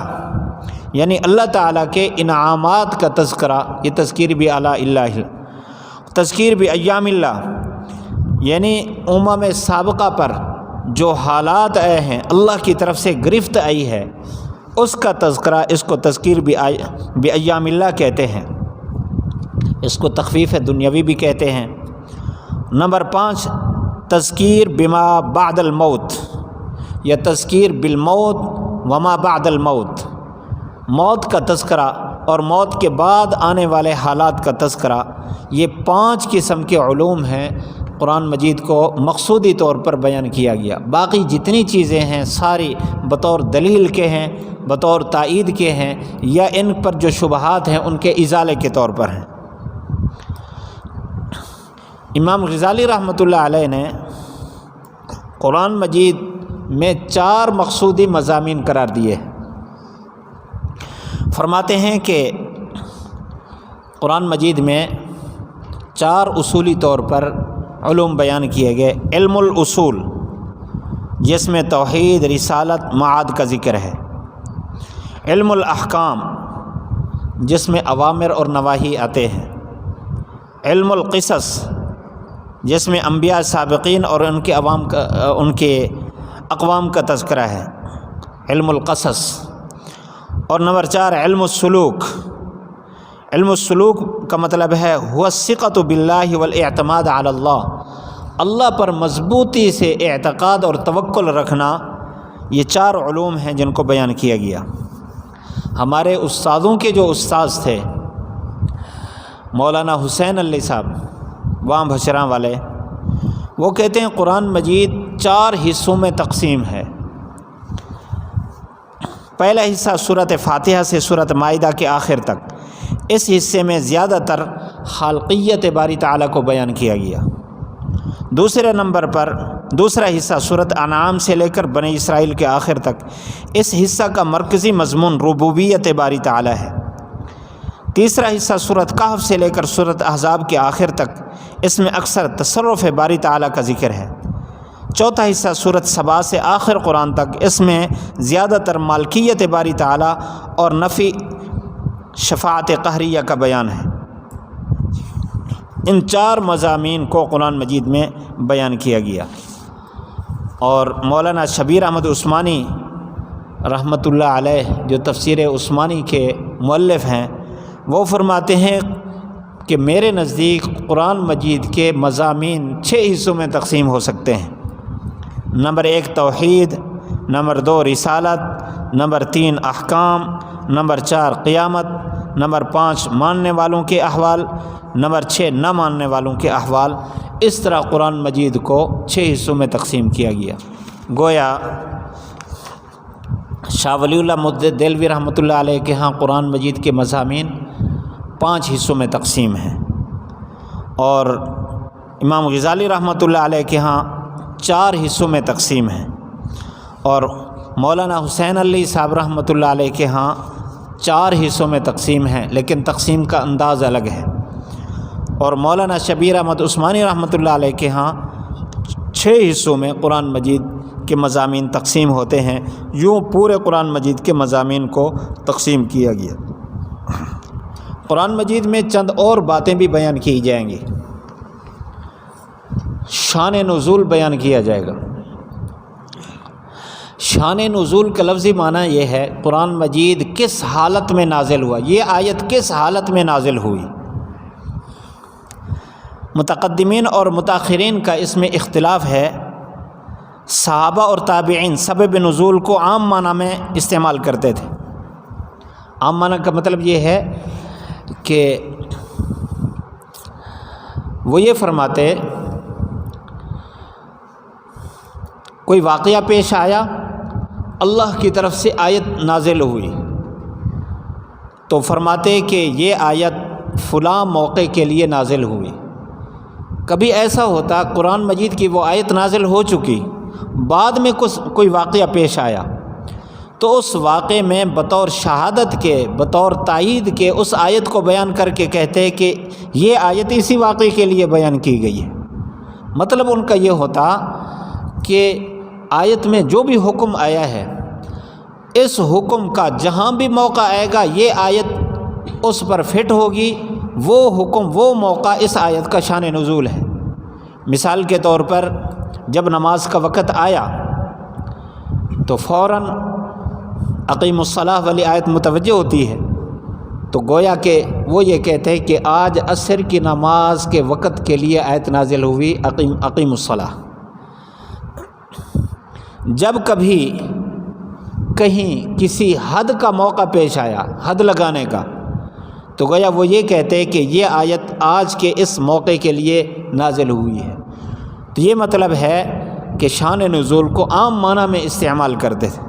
یعنی اللہ تعالیٰ کے انعامات کا تذکرہ، یہ تذکیر بآلاء اللہ۔ تذکیر بایام اللہ، یعنی امم سابقہ پر جو حالات آئے ہیں اللہ کی طرف سے گرفت آئی ہے اس کا تذکرہ، اس کو تذکیر بایام اللہ کہتے ہیں، اس کو تخفیف دنیاوی بھی کہتے ہیں۔ نمبر 5 تذکیر بما بعد الموت، یا تذکیر بالموت وما بعد الموت، موت کا تذکرہ اور موت کے بعد آنے والے حالات کا تذکرہ، یہ 5 قسم کے علوم ہیں قرآن مجید کو مقصودی طور پر بیان کیا گیا۔ باقی جتنی چیزیں ہیں ساری بطور دلیل کے ہیں، بطور تائید کے ہیں، یا ان پر جو شبہات ہیں ان کے ازالے کے طور پر ہیں۔ امام غزالی رحمۃ اللہ علیہ نے قرآن مجید میں 4 مقصودی مضامین قرار دیے۔ فرماتے ہیں کہ قرآن مجید میں 4 اصولی طور پر علوم بیان کیے گئے۔ علم الاصول، جس میں توحید، رسالت، معاد کا ذکر ہے۔ علم الاحکام، جس میں اوامر اور نواہی آتے ہیں۔ علم القصص جس میں انبیاء سابقین اور ان کے اقوام کا تذکرہ ہے، علم القصص۔ اور نمبر 4 علم السلوک۔ علم السلوک کا مطلب ہے هو الثقة باللہ والاعتماد علی اللہ پر مضبوطی سے اعتقاد اور توکل رکھنا۔ یہ 4 علوم ہیں جن کو بیان کیا گیا۔ ہمارے استادوں کے جو استاذ تھے مولانا حسین علی صاحب وہاں بھچراں والے، وہ کہتے ہیں قرآن مجید 4 حصوں میں تقسیم ہے۔ پہلا حصہ سورۃ فاتحہ سے سورۃ مائدہ کے آخر تک، اس حصے میں زیادہ تر خالقیت باری تعالیٰ کو بیان کیا گیا۔ دوسرے نمبر پر دوسرا حصہ سورۃ انعام سے لے کر بنی اسرائیل کے آخر تک، اس حصہ کا مرکزی مضمون ربوبیت باری تعالیٰ ہے۔ تیسرا حصہ سورۃ کہف سے لے کر سورۃ احزاب کے آخر تک، اس میں اکثر تصرف باری تعالیٰ کا ذکر ہے۔ چوتھا حصہ سورۃ سبا سے آخر قرآن تک، اس میں زیادہ تر مالکیت باری تعالیٰ اور نفی شفاعت قہریہ کا بیان ہے۔ ان 4 مضامین کو قرآن مجید میں بیان کیا گیا۔ اور مولانا شبیر احمد عثمانی رحمۃ اللہ علیہ جو تفسیر عثمانی کے مؤلف ہیں، وہ فرماتے ہیں کہ میرے نزدیک قرآن مجید کے مضامین 6 حصوں میں تقسیم ہو سکتے ہیں۔ نمبر 1 توحید، نمبر 2 رسالت، نمبر 3 احکام، نمبر 4 قیامت، نمبر 5 ماننے والوں کے احوال، نمبر 6 نہ ماننے والوں کے احوال۔ اس طرح قرآن مجید کو 6 حصوں میں تقسیم کیا گیا۔ گویا شاہ ولی اللہ مدد دہلوی رحمۃ اللہ علیہ کے ہاں قرآن مجید کے مضامین 5 حصوں میں تقسیم ہیں، اور امام غزالی رحمۃ اللہ علیہ کے ہاں 4 حصوں میں تقسیم ہیں، اور مولانا حسین علی صاحب رحمۃ اللہ علیہ کے ہاں 4 حصوں میں تقسیم ہیں، لیکن تقسیم کا انداز الگ ہے۔ اور مولانا شبیر احمد عثمانی رحمۃ اللہ علیہ کے ہاں 6 حصوں میں قرآن مجید کے مضامین تقسیم ہوتے ہیں۔ یوں پورے قرآن مجید کے مضامین کو تقسیم کیا گیا۔ قرآن مجید میں چند اور باتیں بھی بیان کی جائیں گی۔ شان نزول بیان کیا جائے گا۔ شان نزول کا لفظی معنی یہ ہے قرآن مجید کس حالت میں نازل ہوا، یہ آیت کس حالت میں نازل ہوئی۔ متقدمین اور متاخرین کا اس میں اختلاف ہے۔ صحابہ اور تابعین سبب نزول کو عام معنی میں استعمال کرتے تھے۔ عام معنی کا مطلب یہ ہے کہ وہ یہ فرماتے کوئی واقعہ پیش آیا، اللہ کی طرف سے آیت نازل ہوئی، تو فرماتے کہ یہ آیت فلاں موقع کے لیے نازل ہوئی۔ کبھی ایسا ہوتا قرآن مجید کی وہ آیت نازل ہو چکی، بعد میں کوئی واقعہ پیش آیا، تو اس واقعے میں بطور شہادت کے، بطور تائید کے اس آیت کو بیان کر کے کہتے کہ یہ آیت اسی واقعے کے لیے بیان کی گئی ہے۔ مطلب ان کا یہ ہوتا کہ آیت میں جو بھی حکم آیا ہے، اس حکم کا جہاں بھی موقع آئے گا یہ آیت اس پر فٹ ہوگی، وہ حکم وہ موقع اس آیت کا شان نزول ہے۔ مثال کے طور پر جب نماز کا وقت آیا تو فوراً اقیم الصلاۃ والی آیت متوجہ ہوتی ہے، تو گویا کہ وہ یہ کہتے ہیں کہ آج عصر کی نماز کے وقت کے لیے آیت نازل ہوئی اقیم الصلاۃ۔ جب کبھی کہیں کسی حد کا موقع پیش آیا، حد لگانے کا، تو گویا وہ یہ کہتے ہیں کہ یہ آیت آج کے اس موقع کے لیے نازل ہوئی ہے۔ تو یہ مطلب ہے کہ شان نزول کو عام معنی میں استعمال کرتے تھے۔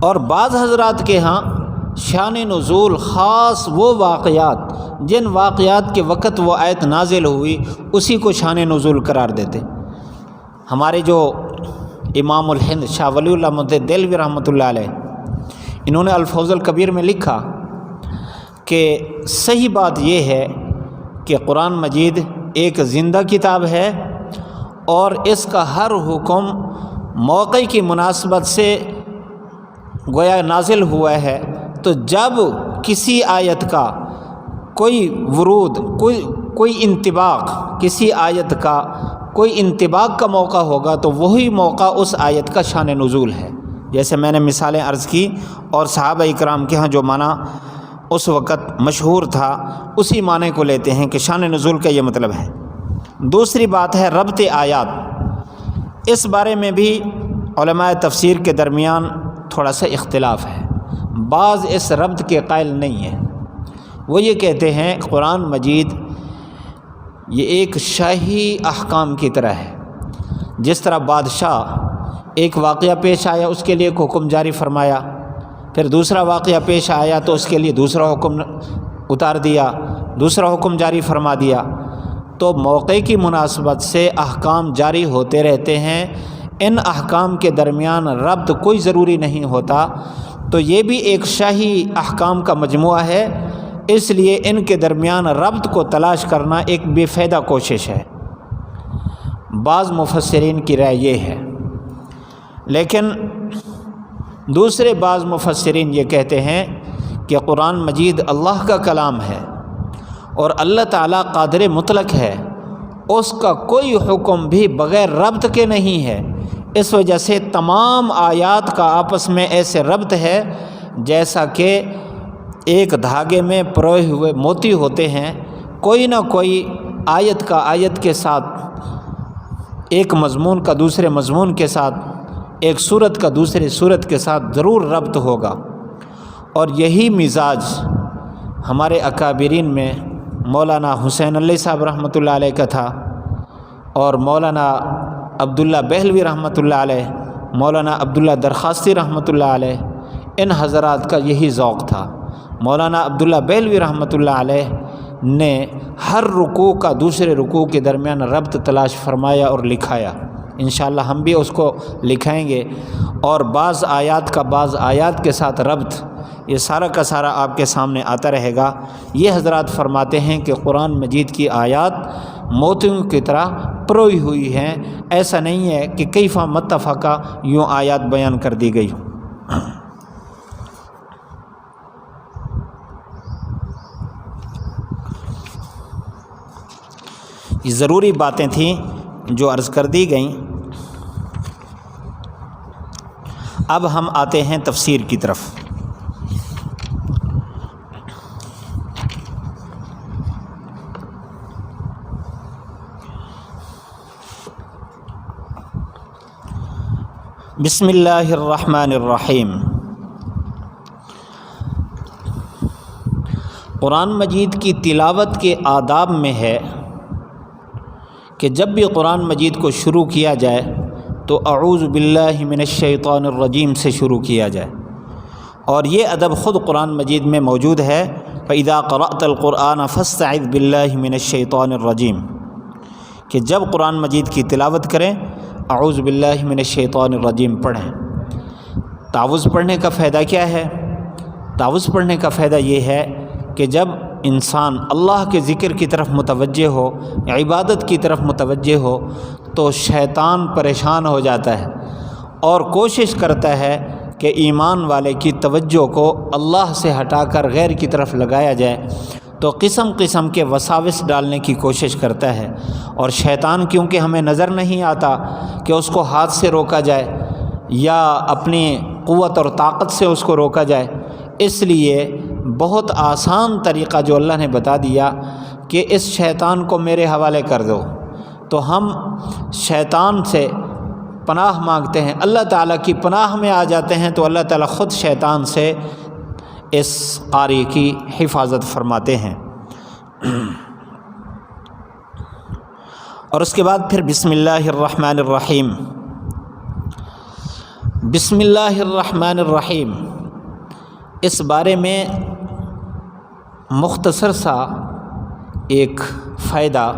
اور بعض حضرات کے ہاں شان نزول خاص وہ واقعات جن واقعات کے وقت وہ آیت نازل ہوئی اسی کو شان نزول قرار دیتے۔ ہمارے جو امام الہند شاہ ولی اللہ مدد دہلوی رحمۃ اللہ علیہ، انہوں نے الفوز الکبیر میں لکھا کہ صحیح بات یہ ہے کہ قرآن مجید ایک زندہ کتاب ہے، اور اس کا ہر حکم موقع کی مناسبت سے گویا نازل ہوا ہے، تو جب کسی آیت کا کوئی ورود، کوئی انطباق، کسی آیت کا کوئی انطباق کا موقع ہوگا تو وہی موقع اس آیت کا شان نزول ہے۔ جیسے میں نے مثالیں عرض کی، اور صحابہ اکرام کے ہاں جو معنی اس وقت مشہور تھا اسی معنی کو لیتے ہیں کہ شان نزول کا یہ مطلب ہے۔ دوسری بات ہے ربط آیات۔ اس بارے میں بھی علماء تفسیر کے درمیان تھوڑا سا اختلاف ہے۔ بعض اس ربط کے قائل نہیں ہیں، وہ یہ کہتے ہیں قرآن مجید یہ ایک شاہی احکام کی طرح ہے۔ جس طرح بادشاہ ایک واقعہ پیش آیا اس کے لیے ایک حکم جاری فرمایا، پھر دوسرا واقعہ پیش آیا تو اس کے لیے دوسرا حکم اتار دیا، دوسرا حکم جاری فرما دیا، تو موقع کی مناسبت سے احکام جاری ہوتے رہتے ہیں، ان احکام کے درمیان ربط کوئی ضروری نہیں ہوتا، تو یہ بھی ایک شاہی احکام کا مجموعہ ہے، اس لیے ان کے درمیان ربط کو تلاش کرنا ایک بے فائدہ کوشش ہے۔ بعض مفسرین کی رائے یہ ہے، لیکن دوسرے بعض مفسرین یہ کہتے ہیں کہ قرآن مجید اللہ کا کلام ہے اور اللہ تعالیٰ قادر مطلق ہے، اس کا کوئی حکم بھی بغیر ربط کے نہیں ہے، اس وجہ سے تمام آیات کا آپس میں ایسے ربط ہے جیسا کہ ایک دھاگے میں پروئے ہوئے موتی ہوتے ہیں، کوئی نہ کوئی آیت کا آیت کے ساتھ، ایک مضمون کا دوسرے مضمون کے ساتھ، ایک صورت کا دوسرے صورت کے ساتھ ضرور ربط ہوگا۔ اور یہی مزاج ہمارے اکابرین میں مولانا حسین علی صاحب رحمۃ اللہ علیہ کا تھا، اور مولانا عبداللہ بہلوی رحمۃ اللہ علیہ، مولانا عبداللہ درخواستی رحمۃ اللہ علیہ، ان حضرات کا یہی ذوق تھا۔ مولانا عبداللہ بہلوی رحمۃ اللہ علیہ نے ہر رکوع کا دوسرے رکوع کے درمیان ربط تلاش فرمایا اور لکھایا، انشاءاللہ ہم بھی اس کو لکھائیں گے، اور بعض آیات کا بعض آیات کے ساتھ ربط، یہ سارا کا سارا آپ کے سامنے آتا رہے گا۔ یہ حضرات فرماتے ہیں کہ قرآن مجید کی آیات موتیوں کی طرح پروئی ہوئی ہیں، ایسا نہیں ہے کہ کیفا متفقہ یوں آیات بیان کر دی گئی ہوں۔ یہ ضروری باتیں تھیں جو عرض کر دی گئیں۔ اب ہم آتے ہیں تفسیر کی طرف۔ بسم اللہ الرحمن الرحیم۔ قرآن مجید کی تلاوت کے آداب میں ہے کہ جب بھی قرآن مجید کو شروع کیا جائے تو اعوذ باللہ من الشیطان الرجیم سے شروع کیا جائے، اور یہ ادب خود قرآن مجید میں موجود ہے، فَإِذَا قَرَأْتَ الْقُرْآنَ فَاسْتَعِذْ بِاللَّهِ مِنَ الشَّيْطَانِ الرَّجِيمِ، کہ جب قرآن مجید کی تلاوت کریں اعوذ باللہ من الشیطان الرجیم پڑھیں۔ تعوذ پڑھنے کا فائدہ کیا ہے؟ تعوذ پڑھنے کا فائدہ یہ ہے کہ جب انسان اللہ کے ذکر کی طرف متوجہ ہو، عبادت کی طرف متوجہ ہو، تو شیطان پریشان ہو جاتا ہے اور کوشش کرتا ہے کہ ایمان والے کی توجہ کو اللہ سے ہٹا کر غیر کی طرف لگایا جائے، تو قسم قسم کے وساوس ڈالنے کی کوشش کرتا ہے، اور شیطان کیونکہ ہمیں نظر نہیں آتا کہ اس کو ہاتھ سے روکا جائے یا اپنی قوت اور طاقت سے اس کو روکا جائے، اس لیے بہت آسان طریقہ جو اللہ نے بتا دیا کہ اس شیطان کو میرے حوالے کر دو، تو ہم شیطان سے پناہ مانگتے ہیں، اللہ تعالیٰ کی پناہ میں آ جاتے ہیں، تو اللہ تعالیٰ خود شیطان سے اس قاری کی حفاظت فرماتے ہیں۔ اور اس کے بعد پھر بسم اللہ الرحمن الرحیم۔ بسم اللہ الرحمن الرحیم، اس بارے میں مختصر سا ایک فائدہ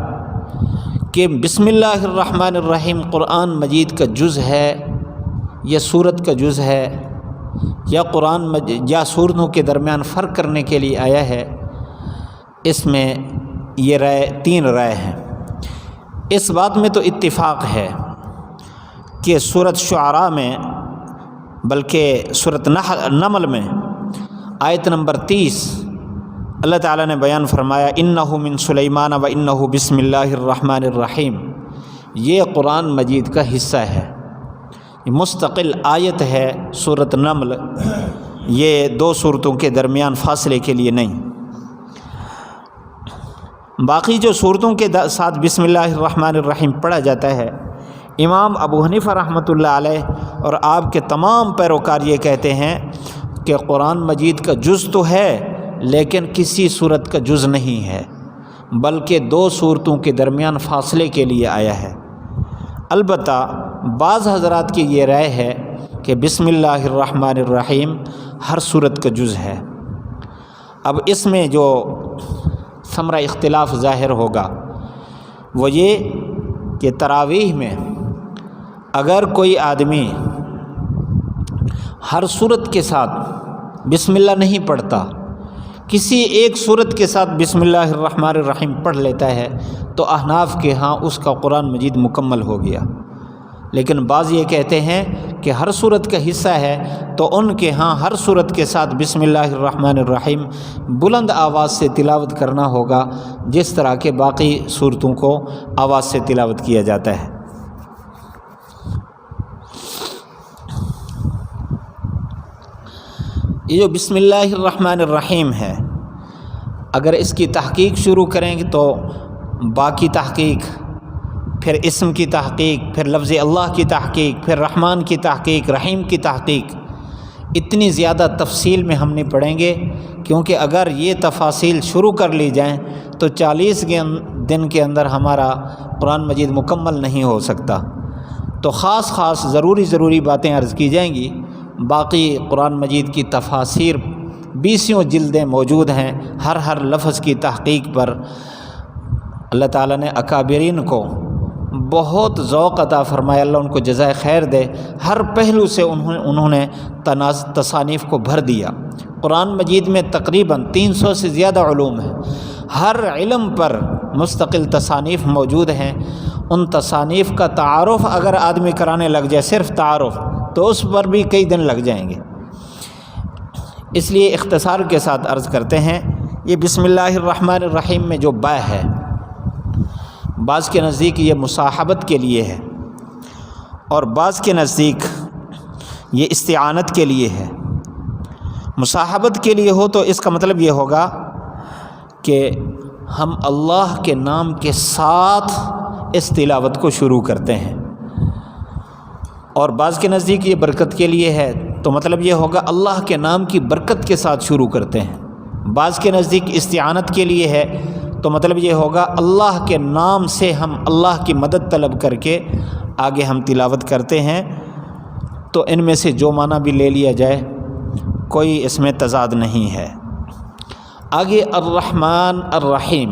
کہ بسم اللہ الرحمن الرحیم قرآن مجید کا جز ہے یا سورت کا جز ہے یا قرآن مجید یا سورتوں کے درمیان فرق کرنے کے لیے آیا ہے، اس میں یہ رائے، تین رائے ہیں۔ اس بات میں تو اتفاق ہے کہ سورۃ شعراء میں بلکہ سورۃ نمل میں آیت نمبر 30 اللہ تعالیٰ نے بیان فرمایا انہ من سلیمان و انہ بسم اللہ الرحمن الرحیم. یہ قرآن مجید کا حصہ ہے، یہ مستقل آیت ہے سورۃ نمل، یہ دو صورتوں کے درمیان فاصلے کے لیے نہیں. باقی جو صورتوں کے ساتھ بسم اللہ الرحمن الرحیم پڑھا جاتا ہے، امام ابو حنیفہ رحمۃ اللہ علیہ اور آپ کے تمام پیروکار یہ کہتے ہیں کہ قرآن مجید کا جز تو ہے لیکن کسی صورت کا جز نہیں ہے، بلکہ دو صورتوں کے درمیان فاصلے کے لیے آیا ہے. البتہ بعض حضرات کی یہ رائے ہے کہ بسم اللہ الرحمن الرحیم ہر صورت کا جز ہے. اب اس میں جو ثمرہ اختلاف ظاہر ہوگا وہ یہ کہ تراویح میں اگر کوئی آدمی ہر صورت کے ساتھ بسم اللہ نہیں پڑھتا، کسی ایک صورت کے ساتھ بسم اللہ الرحمن الرحیم پڑھ لیتا ہے تو احناف کے ہاں اس کا قرآن مجید مکمل ہو گیا. لیکن بعض یہ کہتے ہیں کہ ہر صورت کا حصہ ہے تو ان کے ہاں ہر صورت کے ساتھ بسم اللہ الرحمن الرحیم بلند آواز سے تلاوت کرنا ہوگا، جس طرح کے باقی صورتوں کو آواز سے تلاوت کیا جاتا ہے. یہ جو بسم اللہ الرحمن الرحیم ہے، اگر اس کی تحقیق شروع کریں گے تو باقی تحقیق، پھر اسم کی تحقیق، پھر لفظ اللہ کی تحقیق، پھر رحمان کی تحقیق، رحیم کی تحقیق، اتنی زیادہ تفصیل میں ہم نہیں پڑھیں گے، کیونکہ اگر یہ تفاصیل شروع کر لی جائیں تو 40 دن کے اندر ہمارا قرآن مجید مکمل نہیں ہو سکتا. تو خاص ضروری باتیں عرض کی جائیں گی. باقی قرآن مجید کی تفاسیر 20 جلدیں موجود ہیں. ہر لفظ کی تحقیق پر اللہ تعالیٰ نے اکابرین کو بہت ذوق عطا فرمایا، اللہ ان کو جزائے خیر دے. ہر پہلو سے انہوں نے تصانیف کو بھر دیا. قرآن مجید میں تقریباً 300 سے زیادہ علوم ہیں، ہر علم پر مستقل تصانیف موجود ہیں. ان تصانیف کا تعارف اگر آدمی کرانے لگ جائے، صرف تعارف، تو اس پر بھی کئی دن لگ جائیں گے. اس لیے اختصار کے ساتھ عرض کرتے ہیں، یہ بسم اللہ الرحمن الرحیم میں جو با ہے، بعض کے نزدیک یہ مصاحبت کے لیے ہے اور بعض کے نزدیک یہ استعانت کے لیے ہے. مصاحبت کے لیے ہو تو اس کا مطلب یہ ہوگا کہ ہم اللہ کے نام کے ساتھ اس تلاوت کو شروع کرتے ہیں، اور بعض کے نزدیک یہ برکت کے لیے ہے تو مطلب یہ ہوگا اللہ کے نام کی برکت کے ساتھ شروع کرتے ہیں. بعض کے نزدیک استعانت کے لیے ہے تو مطلب یہ ہوگا اللہ کے نام سے ہم اللہ کی مدد طلب کر کے آگے ہم تلاوت کرتے ہیں. تو ان میں سے جو معنی بھی لے لیا جائے کوئی اس میں تضاد نہیں ہے. آگے الرحمن الرحیم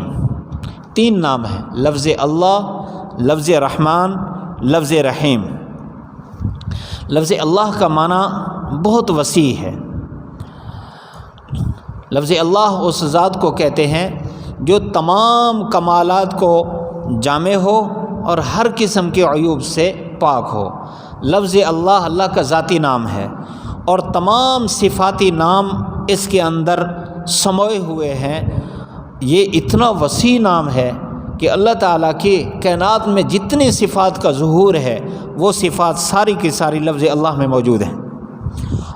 3 نام ہیں، لفظ اللہ، لفظ رحمان، لفظ رحیم. لفظ اللہ کا معنی بہت وسیع ہے. لفظ اللہ اس ذات کو کہتے ہیں جو تمام کمالات کو جامع ہو اور ہر قسم کے عیوب سے پاک ہو. لفظ اللہ اللہ کا ذاتی نام ہے اور تمام صفاتی نام اس کے اندر سموئے ہوئے ہیں. یہ اتنا وسیع نام ہے کہ اللہ تعالیٰ کی کائنات میں جتنی صفات کا ظہور ہے وہ صفات ساری کی ساری لفظ اللہ میں موجود ہیں.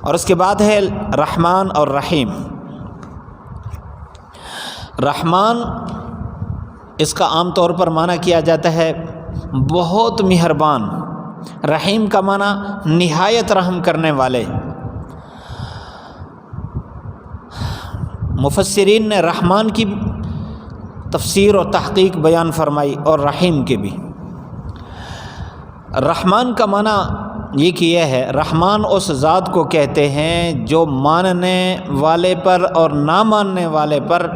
اور اس کے بعد ہے رحمان اور رحیم. رحمان اس کا عام طور پر معنی کیا جاتا ہے بہت مہربان. رحیم کا معنی نہایت رحم کرنے والے. مفسرین نے رحمان کی تفسیر اور تحقیق بیان فرمائی اور رحیم کے بھی. رحمان کا معنی یہ کیا ہے، رحمان اس ذات کو کہتے ہیں جو ماننے والے پر اور نہ ماننے والے پر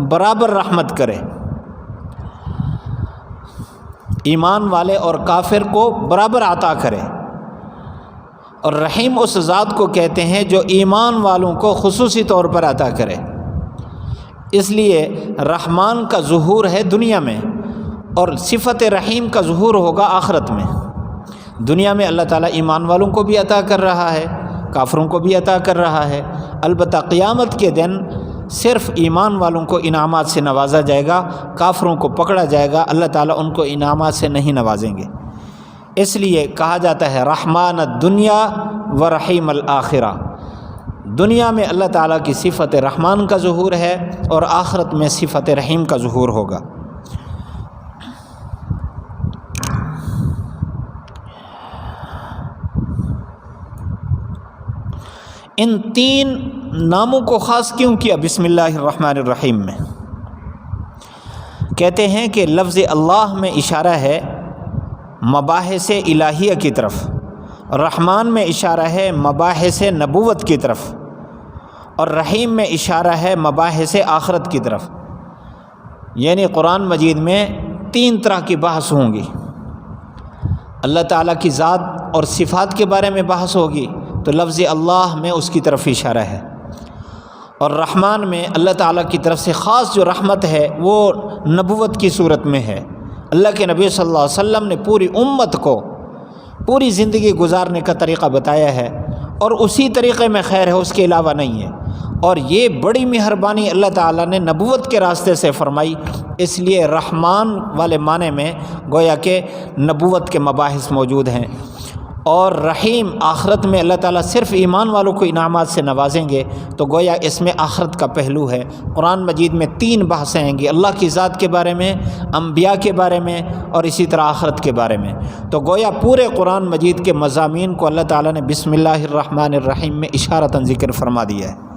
برابر رحمت کرے. ایمان والے اور کافر کو برابر عطا کرے. اور رحیم اس ذات کو کہتے ہیں جو ایمان والوں کو خصوصی طور پر عطا کرے. اس لیے رحمان کا ظہور ہے دنیا میں اور صفت رحیم کا ظہور ہوگا آخرت میں. دنیا میں اللہ تعالیٰ ایمان والوں کو بھی عطا کر رہا ہے، کافروں کو بھی عطا کر رہا ہے۔ البتہ قیامت کے دن صرف ایمان والوں کو انعامات سے نوازا جائے گا، کافروں کو پکڑا جائے گا، اللہ تعالیٰ ان کو انعامات سے نہیں نوازیں گے۔ اس لیے کہا جاتا ہے رحمان الدنیا و رحیم الآخرہ، دنیا میں اللہ تعالیٰ کی صفت رحمان کا ظہور ہے اور آخرت میں صفت رحیم کا ظہور ہوگا۔ ان تین ناموں کو خاص کیوں کیا بسم اللہ الرحمن الرحیم میں؟ کہتے ہیں کہ لفظ اللہ میں اشارہ ہے مباحث الہیہ کی طرف، رحمان میں اشارہ ہے مباحث نبوت کی طرف، اور رحیم میں اشارہ ہے مباحث آخرت کی طرف۔ یعنی قرآن مجید میں تین طرح کی بحث ہوں گی۔ اللہ تعالیٰ کی ذات اور صفات کے بارے میں بحث ہوگی تو لفظ اللہ میں اس کی طرف اشارہ ہے، اور رحمان میں اللہ تعالیٰ کی طرف سے خاص جو رحمت ہے وہ نبوت کی صورت میں ہے۔ اللہ کے نبی صلی اللہ علیہ وسلم نے پوری امت کو پوری زندگی گزارنے کا طریقہ بتایا ہے، اور اسی طریقے میں خیر ہے، اس کے علاوہ نہیں ہے۔ اور یہ بڑی مہربانی اللہ تعالیٰ نے نبوت کے راستے سے فرمائی، اس لیے رحمان والے معنی میں گویا کہ نبوت کے مباحث موجود ہیں، اور رحیم آخرت میں اللہ تعالیٰ صرف ایمان والوں کو انعامات سے نوازیں گے، تو گویا اس میں آخرت کا پہلو ہے۔ قرآن مجید میں تین بحثیں ہیں گی، اللہ کی ذات کے بارے میں، انبیاء کے بارے میں، اور اسی طرح آخرت کے بارے میں۔ تو گویا پورے قرآن مجید کے مضامین کو اللہ تعالیٰ نے بسم اللہ الرحمن الرحیم میں اشارتاً ذکر فرما دیا ہے۔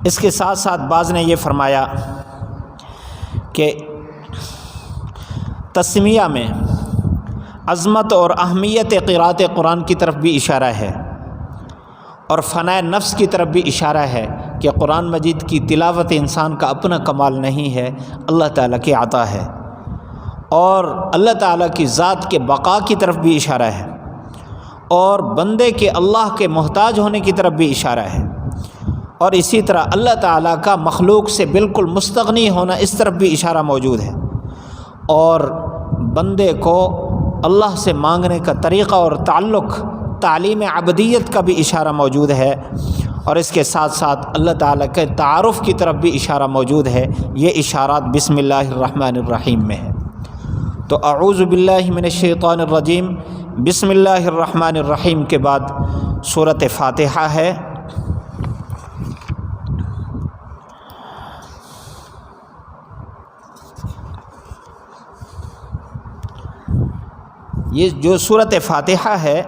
اس کے ساتھ ساتھ بعض نے یہ فرمایا کہ تسمیہ میں عظمت اور اہمیت قراءت قرآن کی طرف بھی اشارہ ہے، اور فنائے نفس کی طرف بھی اشارہ ہے کہ قرآن مجید کی تلاوت انسان کا اپنا کمال نہیں ہے، اللہ تعالیٰ کی عطا ہے، اور اللہ تعالیٰ کی ذات کے بقا کی طرف بھی اشارہ ہے، اور بندے کے اللہ کے محتاج ہونے کی طرف بھی اشارہ ہے، اور اسی طرح اللہ تعالیٰ کا مخلوق سے بالکل مستغنی ہونا اس طرف بھی اشارہ موجود ہے، اور بندے کو اللہ سے مانگنے کا طریقہ اور تعلق تعلیم عبدیت کا بھی اشارہ موجود ہے، اور اس کے ساتھ ساتھ اللہ تعالیٰ کے تعارف کی طرف بھی اشارہ موجود ہے۔ یہ اشارات بسم اللہ الرحمن الرحیم میں ہے۔ تو اعوذ باللہ من الشیطان الرجیم، بسم اللہ الرحمن الرحیم کے بعد سورۃ فاتحہ ہے۔ یہ جو سورۃ فاتحہ ہے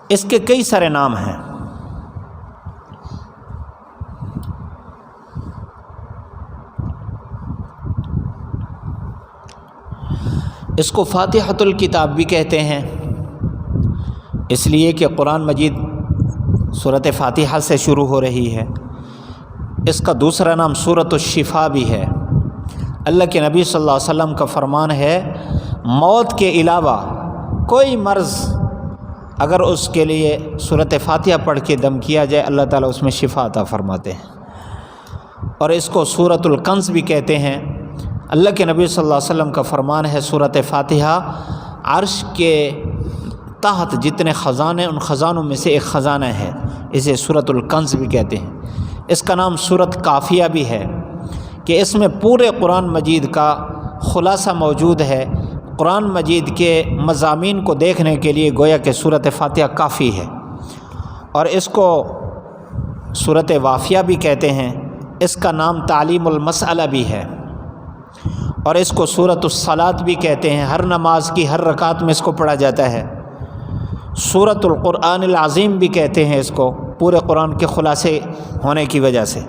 اس کے کئی سارے نام ہیں۔ اس کو فاتحۃ الکتاب بھی کہتے ہیں، اس لیے کہ قرآن مجید سورۃ فاتحہ سے شروع ہو رہی ہے۔ اس کا دوسرا نام سورۃ الشفا بھی ہے۔ اللہ کے نبی صلی اللہ علیہ وسلم کا فرمان ہے، موت کے علاوہ کوئی مرض اگر اس کے لیے سورۃ فاتحہ پڑھ کے دم کیا جائے، اللہ تعالیٰ اس میں شفا عطا فرماتے ہیں۔ اور اس کو سورۃ الکنز بھی کہتے ہیں۔ اللہ کے نبی صلی اللہ علیہ وسلم کا فرمان ہے، سورۃ فاتحہ عرش کے تحت جتنے خزانے، ان خزانوں میں سے ایک خزانہ ہے، اسے سورۃ الکنز بھی کہتے ہیں۔ اس کا نام سورۃ کافیہ بھی ہے کہ اس میں پورے قرآن مجید کا خلاصہ موجود ہے۔ قرآن مجید کے مضامین کو دیکھنے کے لیے گویا کہ سورۃ فاتحہ کافی ہے۔ اور اس کو سورۃ وافیہ بھی کہتے ہیں۔ اس کا نام تعلیم المسئلہ بھی ہے، اور اس کو سورۃ الصلاۃ بھی کہتے ہیں۔ ہر نماز کی ہر رکعت میں اس کو پڑھا جاتا ہے۔ سورۃ القرآن العظیم بھی کہتے ہیں اس کو، پورے قرآن کے خلاصے ہونے کی وجہ سے۔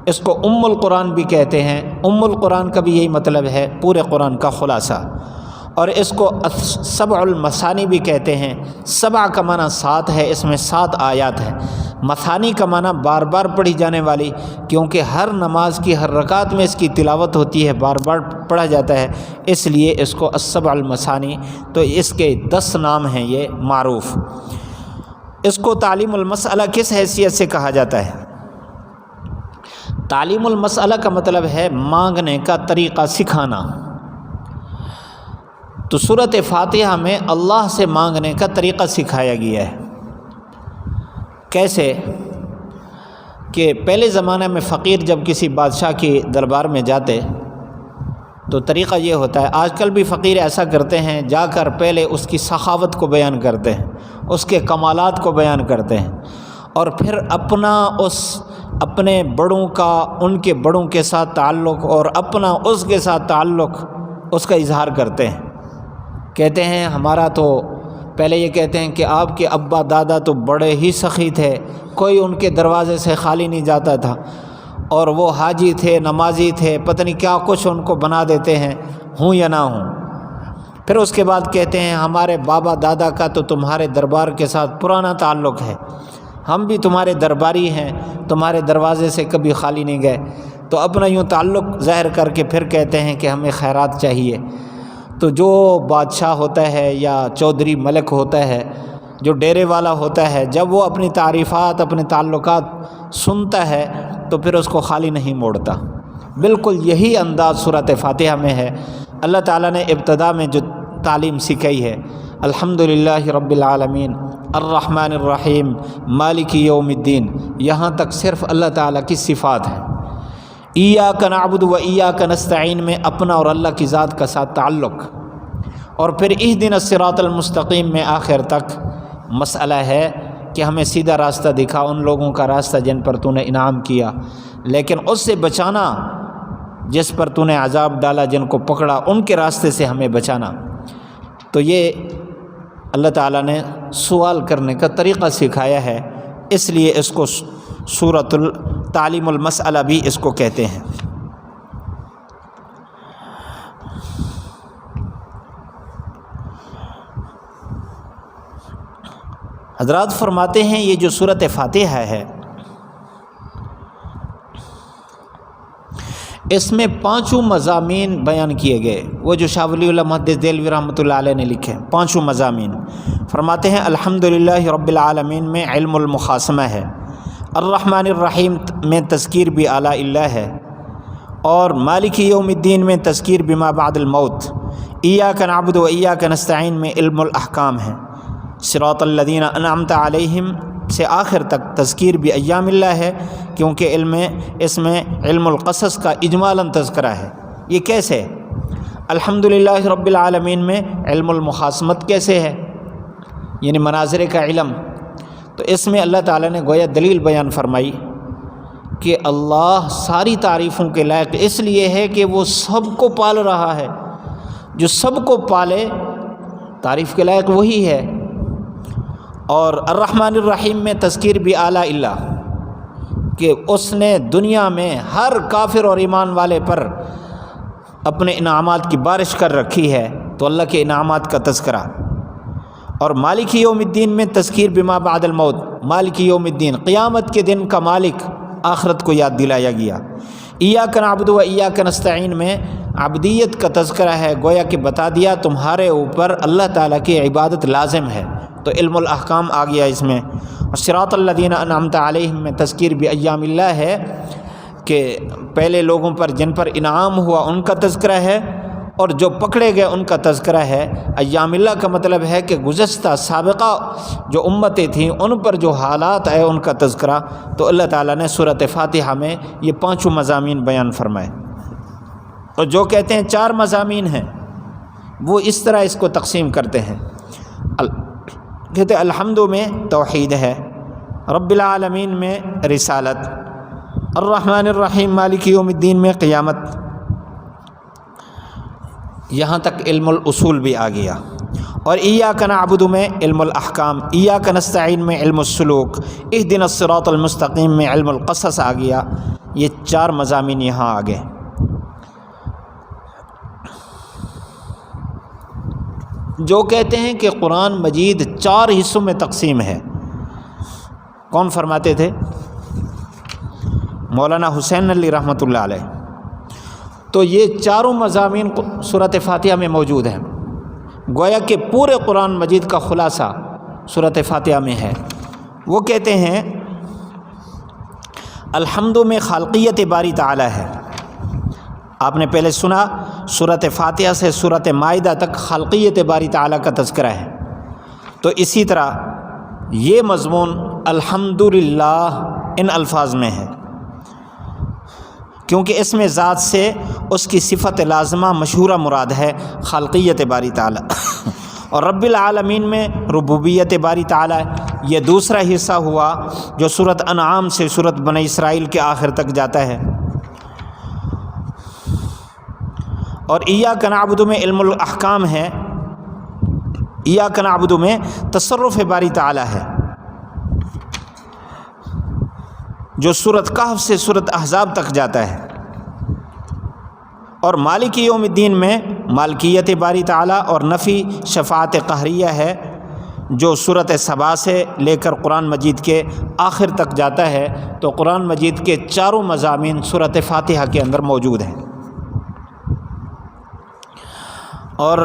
اس کو ام القرآن بھی کہتے ہیں۔ ام القرآن کا بھی یہی مطلب ہے، پورے قرآن کا خلاصہ۔ اور اس کو سبع المثانی بھی کہتے ہیں۔ سبع کا معنی 7 ہے، اس میں 7 آیات ہیں۔ مثانی کا معنی بار بار پڑھی جانے والی، کیونکہ ہر نماز کی ہر رکعت میں اس کی تلاوت ہوتی ہے، بار بار پڑھا جاتا ہے، اس لیے اس کو السبع المثانی۔ تو اس کے 10 نام ہیں یہ معروف۔ اس کو تعلیم المسئلہ کس حیثیت سے کہا جاتا ہے؟ تعلیم المسئلہ کا مطلب ہے مانگنے کا طریقہ سکھانا۔ تو سورۃ فاتحہ میں اللہ سے مانگنے کا طریقہ سکھایا گیا ہے۔ کیسے کہ پہلے زمانے میں فقیر جب کسی بادشاہ کی دربار میں جاتے تو طریقہ یہ ہوتا ہے، آج کل بھی فقیر ایسا کرتے ہیں، جا کر پہلے اس کی سخاوت کو بیان کرتے ہیں، اس کے کمالات کو بیان کرتے ہیں، اور پھر اپنے بڑوں کا ان کے بڑوں کے ساتھ تعلق اور اپنا اس کے ساتھ تعلق اس کا اظہار کرتے ہیں۔ کہتے ہیں ہمارا تو پہلے یہ کہتے ہیں کہ آپ کے ابا دادا تو بڑے ہی سخی تھے، کوئی ان کے دروازے سے خالی نہیں جاتا تھا، اور وہ حاجی تھے، نمازی تھے، پتہ نہیں کیا کچھ ان کو بنا دیتے ہیں، ہوں یا نہ ہوں۔ پھر اس کے بعد کہتے ہیں ہمارے بابا دادا کا تو تمہارے دربار کے ساتھ پرانا تعلق ہے، ہم بھی تمہارے درباری ہیں، تمہارے دروازے سے کبھی خالی نہیں گئے۔ تو اپنا یوں تعلق ظاہر کر کے پھر کہتے ہیں کہ ہمیں خیرات چاہیے۔ تو جو بادشاہ ہوتا ہے یا چودھری ملک ہوتا ہے، جو ڈیرے والا ہوتا ہے، جب وہ اپنی تعریفات، اپنے تعلقات سنتا ہے تو پھر اس کو خالی نہیں موڑتا۔ بالکل یہی انداز سورۃ فاتحہ میں ہے۔ اللہ تعالیٰ نے ابتدا میں جو تعلیم سکھائی ہے، الحمدللہ رب العالمین الرحمن الرحیم مالک یوم الدین، یہاں تک صرف اللہ تعالیٰ کی صفات ہیں۔ ایاک نعبد و ایاک نستعین میں اپنا اور اللہ کی ذات کا ساتھ تعلق، اور پھر اہدنا الصراط المستقیم میں آخر تک مسئلہ ہے کہ ہمیں سیدھا راستہ دکھا، ان لوگوں کا راستہ جن پر تو نے انعام کیا، لیکن اس سے بچانا جس پر تو نے عذاب ڈالا، جن کو پکڑا ان کے راستے سے ہمیں بچانا۔ تو یہ اللہ تعالیٰ نے سوال کرنے کا طریقہ سکھایا ہے، اس لیے اس کو سورۃ تعلیم المسئلہ بھی اس کو کہتے ہیں۔ حضرات فرماتے ہیں یہ جو سورۃ فاتحہ ہے، اس میں 5 مضامین بیان کیے گئے، وہ جو شاہ ولی اللہ محدث دہلوی رحمۃ اللہ علیہ نے لکھے 5 مضامین۔ فرماتے ہیں الحمدللہ رب العالمین میں علم المخاصمہ ہے، الرحمن الرحیم میں تذکیر بھی اعلیٰ اللہ ہے، اور مالک یوم الدین میں تذکیر بما بعد الموت، ایاک نعبد و ایاک نستعین میں علم الاحکام ہے، صراط الذین انعمت علیہم سے آخر تک تذکیر بھی ایام اللہ ہے، کیونکہ اس میں علم القصص کا اجمالاً تذکرہ ہے۔ یہ کیسے؟ الحمدللہ رب العالمین میں علم المخاصمت کیسے ہے، یعنی مناظر کا علم، تو اس میں اللہ تعالیٰ نے گویا دلیل بیان فرمائی کہ اللہ ساری تعریفوں کے لائق اس لیے ہے کہ وہ سب کو پال رہا ہے، جو سب کو پالے تعریف کے لائق وہی ہے۔ اور الرحمن الرحیم میں تذکیر بھی اعلیٰ اللہ، کہ اس نے دنیا میں ہر کافر اور ایمان والے پر اپنے انعامات کی بارش کر رکھی ہے، تو اللہ کے انعامات کا تذکرہ۔ اور مالک یوم الدین میں تذکیر بما بعد الموت، مالک یوم الدین قیامت کے دن کا مالک، آخرت کو یاد دلایا گیا۔ ایاک نعبد و ایاک نستعین میں عبدیت کا تذکرہ ہے، گویا کہ بتا دیا تمہارے اوپر اللہ تعالیٰ کی عبادت لازم ہے، تو علم الاحکام آ گیا اس میں۔ اور صراط الذین انعمت علیہم میں تذکیر بھی ایام اللہ ہے، کہ پہلے لوگوں پر جن پر انعام ہوا ان کا تذکرہ ہے، اور جو پکڑے گئے ان کا تذکرہ ہے۔ ایام اللہ کا مطلب ہے کہ گزشتہ سابقہ جو امتیں تھیں ان پر جو حالات آئے ان کا تذکرہ۔ تو اللہ تعالیٰ نے سورۃ فاتحہ میں یہ 5 مضامین بیان فرمائے، اور جو کہتے ہیں 4 مضامین ہیں وہ اس طرح اس کو تقسیم کرتے ہیں۔ کہتے ہیں الحمد میں توحید ہے، رب العالمین میں رسالت، الرحمن الرحیم مالک یوم الدین میں قیامت، یہاں تک علم الاصول بھی آ گیا۔ اور ایاک نعبد میں علم الاحکام، ایاک نستعین میں علم السلوک، اہدنا الصراط المستقیم میں علم القصص آ گیا۔ یہ 4 مضامین یہاں آ گئے۔ جو کہتے ہیں کہ قرآن مجید 4 حصوں میں تقسیم ہے، کون فرماتے تھے؟ مولانا حسین علی رحمۃ اللہ علیہ۔ تو یہ 4 مضامین سورۃ فاتحہ میں موجود ہیں، گویا کہ پورے قرآن مجید کا خلاصہ سورۃ فاتحہ میں ہے۔ وہ کہتے ہیں الحمد میں خالقیت باری تعالی ہے. آپ نے پہلے سنا سورۃ فاتحہ سے سورۃ مائدہ تک خالقیت باری تعالی کا تذکرہ ہے. تو اسی طرح یہ مضمون الحمدللہ ان الفاظ میں ہے، کیونکہ اس میں ذات سے اس کی صفت لازمہ مشہورہ مراد ہے خالقیت باری تعالی. اور رب العالمین میں ربوبیت باری تعالی ہے. یہ دوسرا حصہ ہوا جو سورۃ انعام سے سورۃ بنی اسرائیل کے آخر تک جاتا ہے. اور ایاک نعبد میں علم الاحکام ہے، ایاک نعبد میں تصرف باری تعالی ہے، جو سورۃ کہف سے سورۃ احزاب تک جاتا ہے. اور مالک یوم الدین میں مالکیت باری تعالی اور نفی شفاعت قہریہ ہے، جو سورۃ سبا سے لے کر قرآن مجید کے آخر تک جاتا ہے. تو قرآن مجید کے چاروں مضامین سورۃ فاتحہ کے اندر موجود ہیں. اور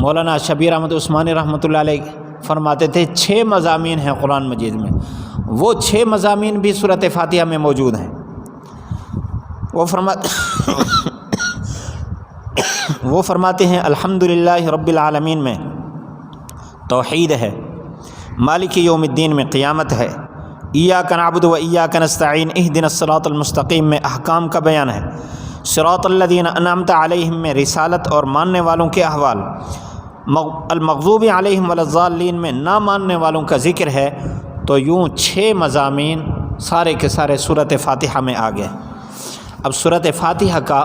مولانا شبیر احمد عثمانی رحمۃ اللہ علیہ فرماتے تھے 6 مضامین ہیں قرآن مجید میں، وہ 6 مضامین بھی سورۃ فاتحہ میں موجود ہیں. وہ فرماتے ہیں الحمدللہ رب العالمین میں توحید ہے، مالک یوم الدین میں قیامت ہے، ایاک نعبد و ایاک نستعین اہدنا الصراط المستقیم میں احکام کا بیان ہے، صراط الذین انعمت علیہم میں رسالت اور ماننے والوں کے احوال، المغضوب علیہم ولا الضالین میں نہ ماننے والوں کا ذکر ہے. تو یوں 6 مضامین سارے کے سارے سورۃ فاتحہ میں آ گئے. اب سورۃ فاتحہ کا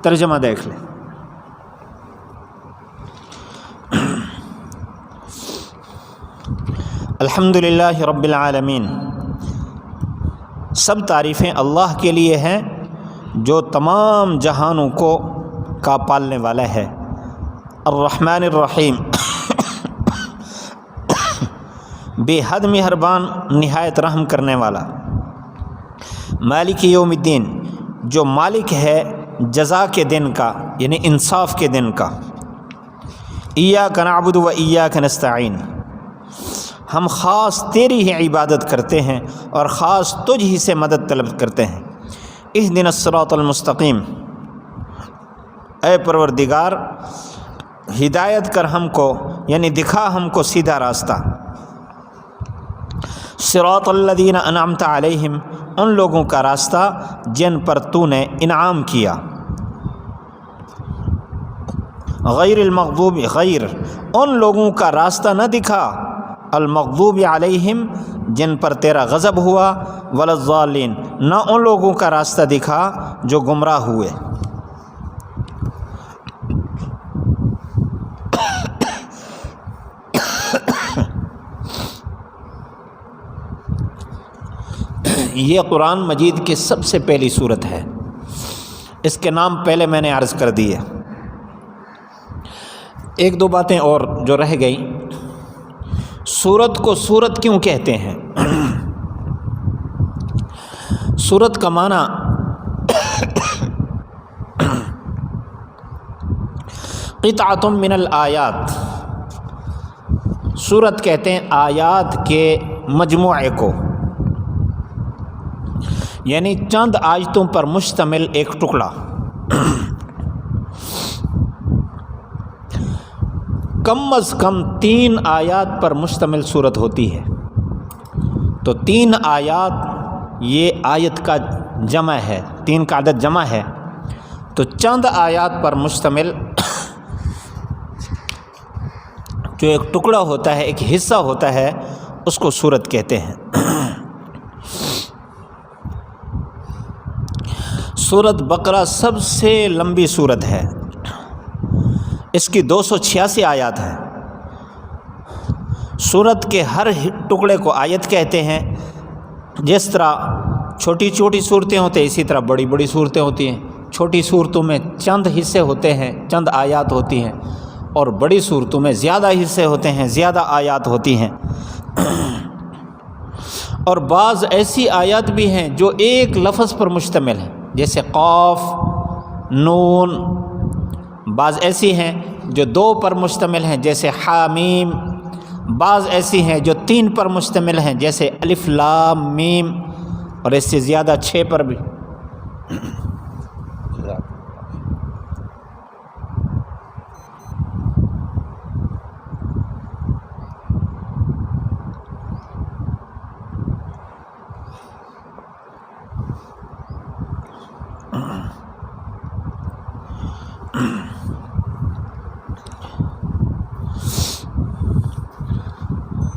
ترجمہ دیکھ لیں. الحمدللہ رب العالمین، سب تعریفیں اللہ کے لیے ہیں جو تمام جہانوں کا پالنے والا ہے. الرحمن الرحیم، بے حد مہربان نہایت رحم کرنے والا. مالک یوم الدین، جو مالک ہے جزا کے دن کا یعنی انصاف کے دن کا. ایاک نعبد و ایاک نستعین، ہم خاص تیری ہی عبادت کرتے ہیں اور خاص تجھ ہی سے مدد طلب کرتے ہیں. اہدنا الصراط المستقیم، اے پروردگار ہدایت کر ہم کو یعنی دکھا ہم کو سیدھا راستہ. صراط الذین انعمت علیہم، ان لوگوں کا راستہ جن پر تو نے انعام کیا. غیر المغضوب، غیر ان لوگوں کا راستہ نہ دکھا، المغضوب علیہم جن پر تیرا غضب ہوا، ولا الضالین نہ ان لوگوں کا راستہ دکھا جو گمراہ ہوئے. یہ قرآن مجید کی سب سے پہلی صورت ہے. اس کے نام پہلے میں نے عرض کر دیے. ایک دو باتیں اور جو رہ گئیں. سورت کو سورت کیوں کہتے ہیں؟ سورت کا معنی قطعۃ من الآیات، سورت کہتے ہیں آیات کے مجموعے کو، یعنی چند آیتوں پر مشتمل ایک ٹکڑا. کم از کم 3 آیات پر مشتمل صورت ہوتی ہے. تو 3 آیات یہ آیت کا جمع ہے، 3 کا عدد جمع ہے. تو چند آیات پر مشتمل جو ایک ٹکڑا ہوتا ہے، ایک حصہ ہوتا ہے، اس کو سورت کہتے ہیں. سورت بقرہ سب سے لمبی سورت ہے، اس کی 286 آیات ہیں. سورت کے ہر ٹکڑے کو آیت کہتے ہیں. جس طرح چھوٹی چھوٹی صورتیں ہوتی ہیں اسی طرح بڑی بڑی صورتیں ہوتی ہیں. چھوٹی صورتوں میں چند حصے ہوتے ہیں، چند آیات ہوتی ہیں، اور بڑی صورتوں میں زیادہ حصے ہوتے ہیں، زیادہ آیات ہوتی ہیں. اور بعض ایسی آیات بھی ہیں جو ایک لفظ پر مشتمل ہیں، جیسے قاف، نون. بعض ایسی ہیں جو 2 پر مشتمل ہیں، جیسے حامیم. بعض ایسی ہیں جو 3 پر مشتمل ہیں، جیسے الف لام میم، اور اس سے زیادہ 6 پر بھی۔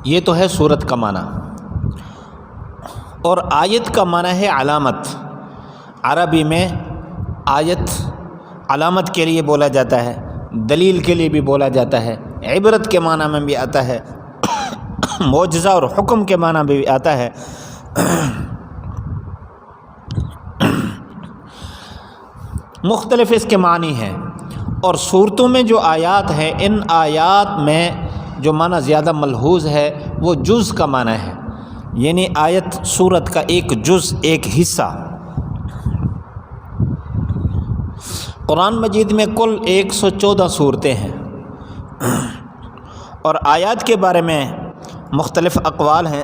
یہ تو ہے سورت کا معنی، اور آیت کا معنی ہے علامت۔ عربی میں آیت علامت کے لیے بولا جاتا ہے، دلیل کے لیے بھی بولا جاتا ہے، عبرت کے معنی میں بھی آتا ہے، معجزہ اور حکم کے معنی میں بھی آتا ہے۔ مختلف اس کے معنی ہیں، اور صورتوں میں جو آیات ہیں، ان آیات میں جو معنی زیادہ ملحوظ ہے وہ جز کا معنی ہے، یعنی آیت سورت کا ایک جز، ایک حصہ۔ قرآن مجید میں کل 114 صورتیں ہیں، اور آیات کے بارے میں مختلف اقوال ہیں۔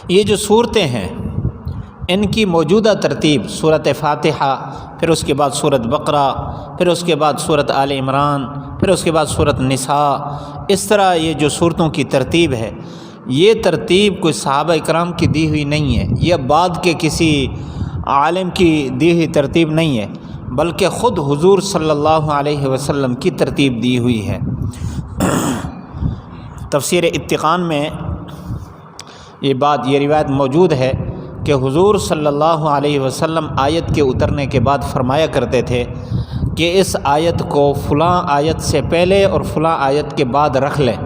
یہ جو صورتیں ہیں ان کی موجودہ ترتیب سورۃ فاتحہ، پھر اس کے بعد سورۃ بقرہ، پھر اس کے بعد سورۃ آل عمران، پھر اس کے بعد سورۃ نساء، اس طرح یہ جو صورتوں کی ترتیب ہے، یہ ترتیب کوئی صحابہ اکرام کی دی ہوئی نہیں ہے، یہ بعد کے کسی عالم کی دی ہوئی ترتیب نہیں ہے، بلکہ خود حضور صلی اللہ علیہ وسلم کی ترتیب دی ہوئی ہے۔ تفسیر اتقان میں یہ روایت موجود ہے کہ حضور صلی اللہ علیہ وسلم آیت کے اترنے کے بعد فرمایا کرتے تھے کہ اس آیت کو فلاں آیت سے پہلے اور فلاں آیت کے بعد رکھ لیں۔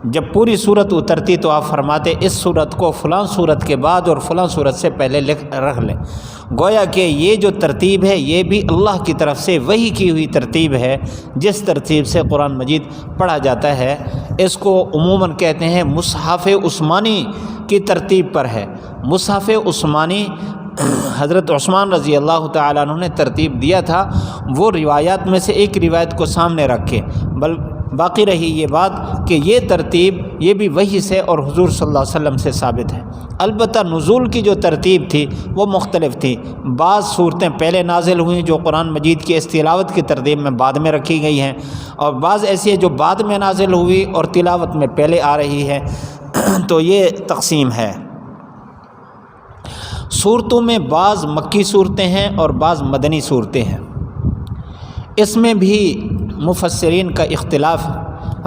جب پوری صورت اترتی تو آپ فرماتے اس صورت کو فلاں صورت کے بعد اور فلاں صورت سے پہلے رکھ لیں۔ گویا کہ یہ جو ترتیب ہے یہ بھی اللہ کی طرف سے وحی کی ہوئی ترتیب ہے، جس ترتیب سے قرآن مجید پڑھا جاتا ہے۔ اس کو عموماً کہتے ہیں مصحف عثمانی کی ترتیب پر ہے۔ مصحف عثمانی حضرت عثمان رضی اللہ تعالیٰ عنہ نے ترتیب دیا تھا، وہ روایات میں سے ایک روایت کو سامنے رکھ کے، باقی رہی یہ بات کہ یہ ترتیب یہ بھی وحی سے اور حضور صلی اللہ علیہ وسلم سے ثابت ہے۔ البتہ نزول کی جو ترتیب تھی وہ مختلف تھی، بعض صورتیں پہلے نازل ہوئیں جو قرآن مجید کی اس تلاوت کی ترتیب میں بعد میں رکھی گئی ہیں، اور بعض ایسی ہیں جو بعد میں نازل ہوئی اور تلاوت میں پہلے آ رہی ہے، تو یہ تقسیم ہے۔ صورتوں میں بعض مکی صورتیں ہیں اور بعض مدنی صورتیں ہیں، اس میں بھی مفسرین کا اختلاف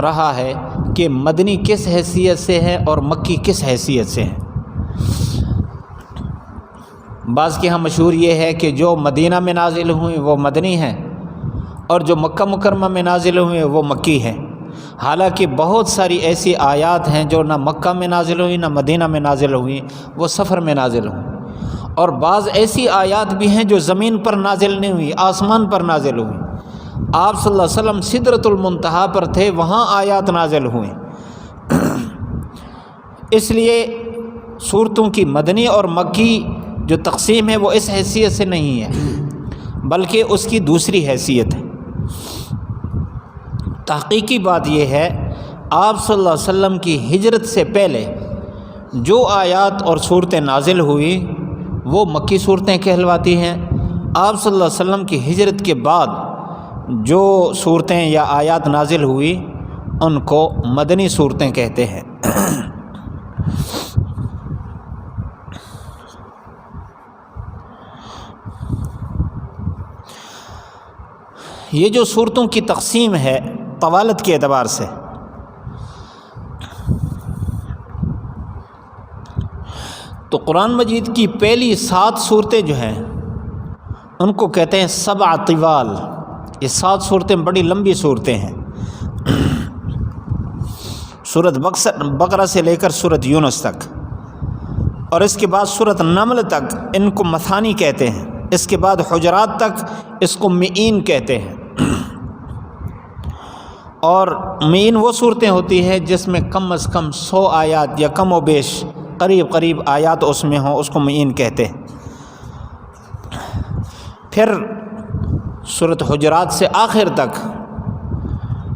رہا ہے کہ مدنی کس حیثیت سے ہے اور مکی کس حیثیت سے ہے۔ بعض کے ہاں مشہور یہ ہے کہ جو مدینہ میں نازل ہوئیں وہ مدنی ہیں، اور جو مکہ مکرمہ میں نازل ہوئیں وہ مکی ہیں۔ حالانکہ بہت ساری ایسی آیات ہیں جو نہ مکہ میں نازل ہوئیں نہ مدینہ میں نازل ہوئیں، وہ سفر میں نازل ہوئیں، اور بعض ایسی آیات بھی ہیں جو زمین پر نازل نہیں ہوئی، آسمان پر نازل ہوئی۔ آپ صلی اللہ علیہ وسلم سدرۃ المنتہا پر تھے، وہاں آیات نازل ہوئیں۔ اس لیے صورتوں کی مدنی اور مکی جو تقسیم ہے وہ اس حیثیت سے نہیں ہے، بلکہ اس کی دوسری حیثیت ہے۔ تحقیقی بات یہ ہے آپ صلی اللہ علیہ وسلم کی ہجرت سے پہلے جو آیات اور صورتیں نازل ہوئی وہ مکی صورتیں کہلواتی ہیں۔ آپ صلی اللہ علیہ وسلم کی ہجرت کے بعد جو صورتیں یا آیات نازل ہوئی ان کو مدنی صورتیں کہتے ہیں۔ یہ جو صورتوں کی تقسیم ہے طوالت کے اعتبار سے، تو قرآن مجید کی پہلی 7 صورتیں جو ہیں ان کو کہتے ہیں 7 طوال۔ یہ 7 صورتیں بڑی لمبی صورتیں ہیں، سورۃ بقرہ سے لے کر سورۃ یونس تک، اور اس کے بعد سورۃ نمل تک ان کو مثانی کہتے ہیں، اس کے بعد حجرات تک اس کو مئین کہتے ہیں، اور معین وہ صورتیں ہوتی ہیں جس میں کم از کم 100 آیات یا کم و بیش قریب آیات اس میں ہوں، اس کو معین کہتے ہیں۔ پھر سورۃ حجرات سے آخر تک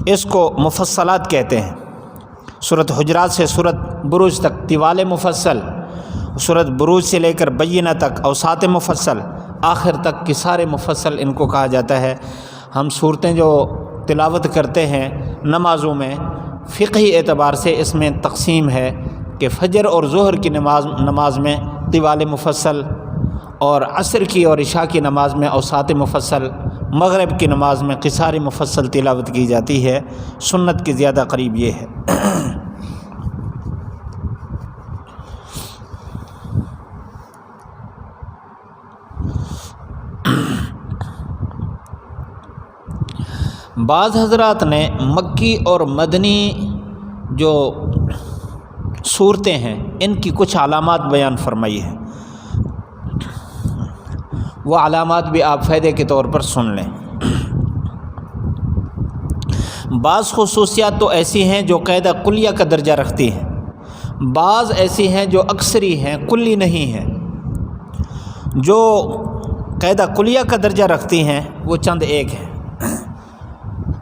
اس کو مفصلات کہتے ہیں۔ سورۃ حجرات سے سورۃ بروج تک طوال مفصل، سورۃ بروج سے لے کر بینہ تک اوساط مفصل، آخر تک کی سارے مفصل ان کو کہا جاتا ہے۔ ہم صورتیں جو تلاوت کرتے ہیں نمازوں میں، فقہی اعتبار سے اس میں تقسیم ہے کہ فجر اور ظہر کی نماز میں طوال مفصل، اور عصر کی اور عشاء کی نماز میں اوساط مفصل، مغرب کی نماز میں قصار مفصل تلاوت کی جاتی ہے۔ سنت کے زیادہ قریب یہ ہے۔ بعض حضرات نے مکی اور مدنی جو صورتیں ہیں ان کی کچھ علامات بیان فرمائی ہیں، وہ علامات بھی آپ فائدے کے طور پر سن لیں۔ بعض خصوصیات تو ایسی ہیں جو قاعدہ کلیہ کا درجہ رکھتی ہیں، بعض ایسی ہیں جو اکثری ہیں، کلی نہیں ہیں۔ جو قاعدہ کلیہ کا درجہ رکھتی ہیں وہ چند ایک ہیں۔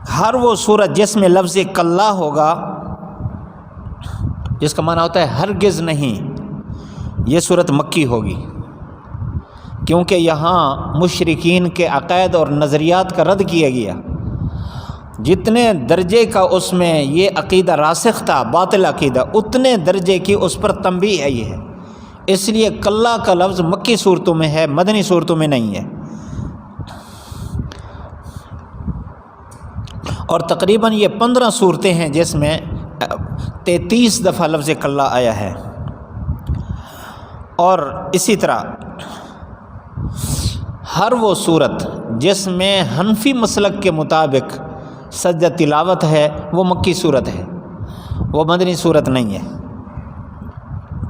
ہر وہ صورت جس میں لفظ کلا ہوگا، جس کا معنی ہوتا ہے ہرگز نہیں، یہ صورت مکی ہوگی، کیونکہ یہاں مشرکین کے عقائد اور نظریات کا رد کیا گیا۔ جتنے درجے کا اس میں یہ عقیدہ راسخ تھا، باطل عقیدہ، اتنے درجے کی اس پر تنبیہ ہے۔ یہ ہے اس لیے کلا کا لفظ مکی صورتوں میں ہے، مدنی صورتوں میں نہیں ہے۔ اور تقریباً یہ 15 صورتیں ہیں جس میں 33 دفعہ لفظ کلا آیا ہے۔ اور اسی طرح ہر وہ صورت جس میں حنفی مسلک کے مطابق سجدہ تلاوت ہے وہ مکی صورت ہے، وہ مدنی صورت نہیں ہے۔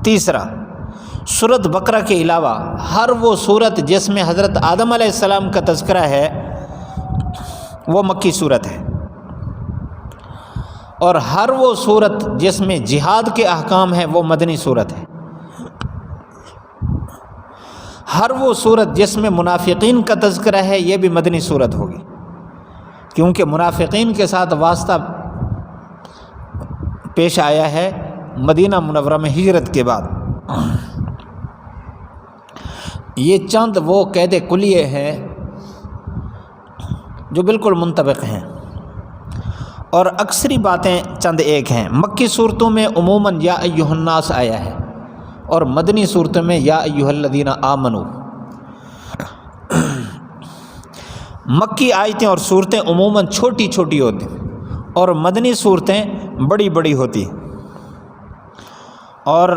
تیسرا، سورۃ بقرہ کے علاوہ ہر وہ صورت جس میں حضرت آدم علیہ السلام کا تذکرہ ہے وہ مکی صورت ہے۔ اور ہر وہ صورت جس میں جہاد کے احکام ہیں وہ مدنی صورت ہے۔ ہر وہ صورت جس میں منافقین کا تذکرہ ہے یہ بھی مدنی صورت ہوگی، کیونکہ منافقین کے ساتھ واسطہ پیش آیا ہے مدینہ منورہ میں ہجرت کے بعد۔ یہ چند وہ قید کلیے ہیں جو بالکل منطبق ہیں، اور اکثری باتیں چند ایک ہیں۔ مکی صورتوں میں عموماً یا ایھا الناس آیا ہے، اور مدنی صورتوں میں یا ایھا الذین آمنوا۔ مکی آیتیں اور صورتیں عموماً چھوٹی چھوٹی ہوتی اور مدنی صورتیں بڑی بڑی ہوتی۔ اور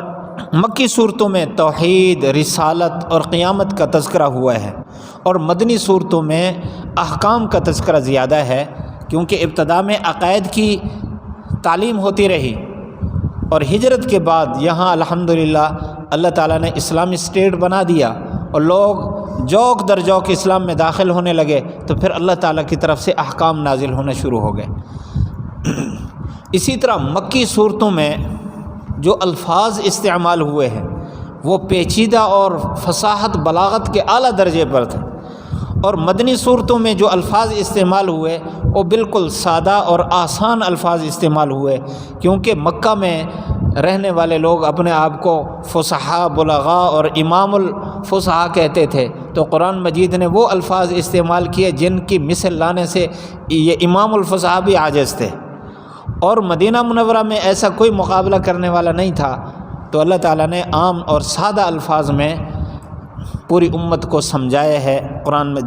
مکی صورتوں میں توحید، رسالت اور قیامت کا تذکرہ ہوا ہے، اور مدنی صورتوں میں احکام کا تذکرہ زیادہ ہے، کیونکہ ابتدا میں عقائد کی تعلیم ہوتی رہی، اور ہجرت کے بعد یہاں الحمدللہ اللہ تعالیٰ نے اسلامی اسٹیٹ بنا دیا اور لوگ جوک در جوک اسلام میں داخل ہونے لگے، تو پھر اللہ تعالیٰ کی طرف سے احکام نازل ہونا شروع ہو گئے۔ اسی طرح مکی صورتوں میں جو الفاظ استعمال ہوئے ہیں وہ پیچیدہ اور فصاحت بلاغت کے اعلیٰ درجے پر تھے، اور مدنی صورتوں میں جو الفاظ استعمال ہوئے وہ بالکل سادہ اور آسان الفاظ استعمال ہوئے، کیونکہ مکہ میں رہنے والے لوگ اپنے آپ کو فصحاء، بلغاء اور امام الفصحاء کہتے تھے، تو قرآن مجید نے وہ الفاظ استعمال کیے جن کی مثل لانے سے یہ امام الفصحاء بھی عاجز تھے، اور مدینہ منورہ میں ایسا کوئی مقابلہ کرنے والا نہیں تھا، تو اللہ تعالیٰ نے عام اور سادہ الفاظ میں پوری امت کو سمجھایا ہے، قرآن میں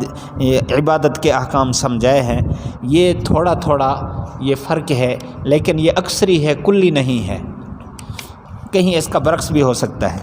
عبادت کے احکام سمجھائے ہیں۔ یہ تھوڑا تھوڑا یہ فرق ہے، لیکن یہ اکثری ہے، کلی نہیں ہے، کہیں اس کا برعکس بھی ہو سکتا ہے۔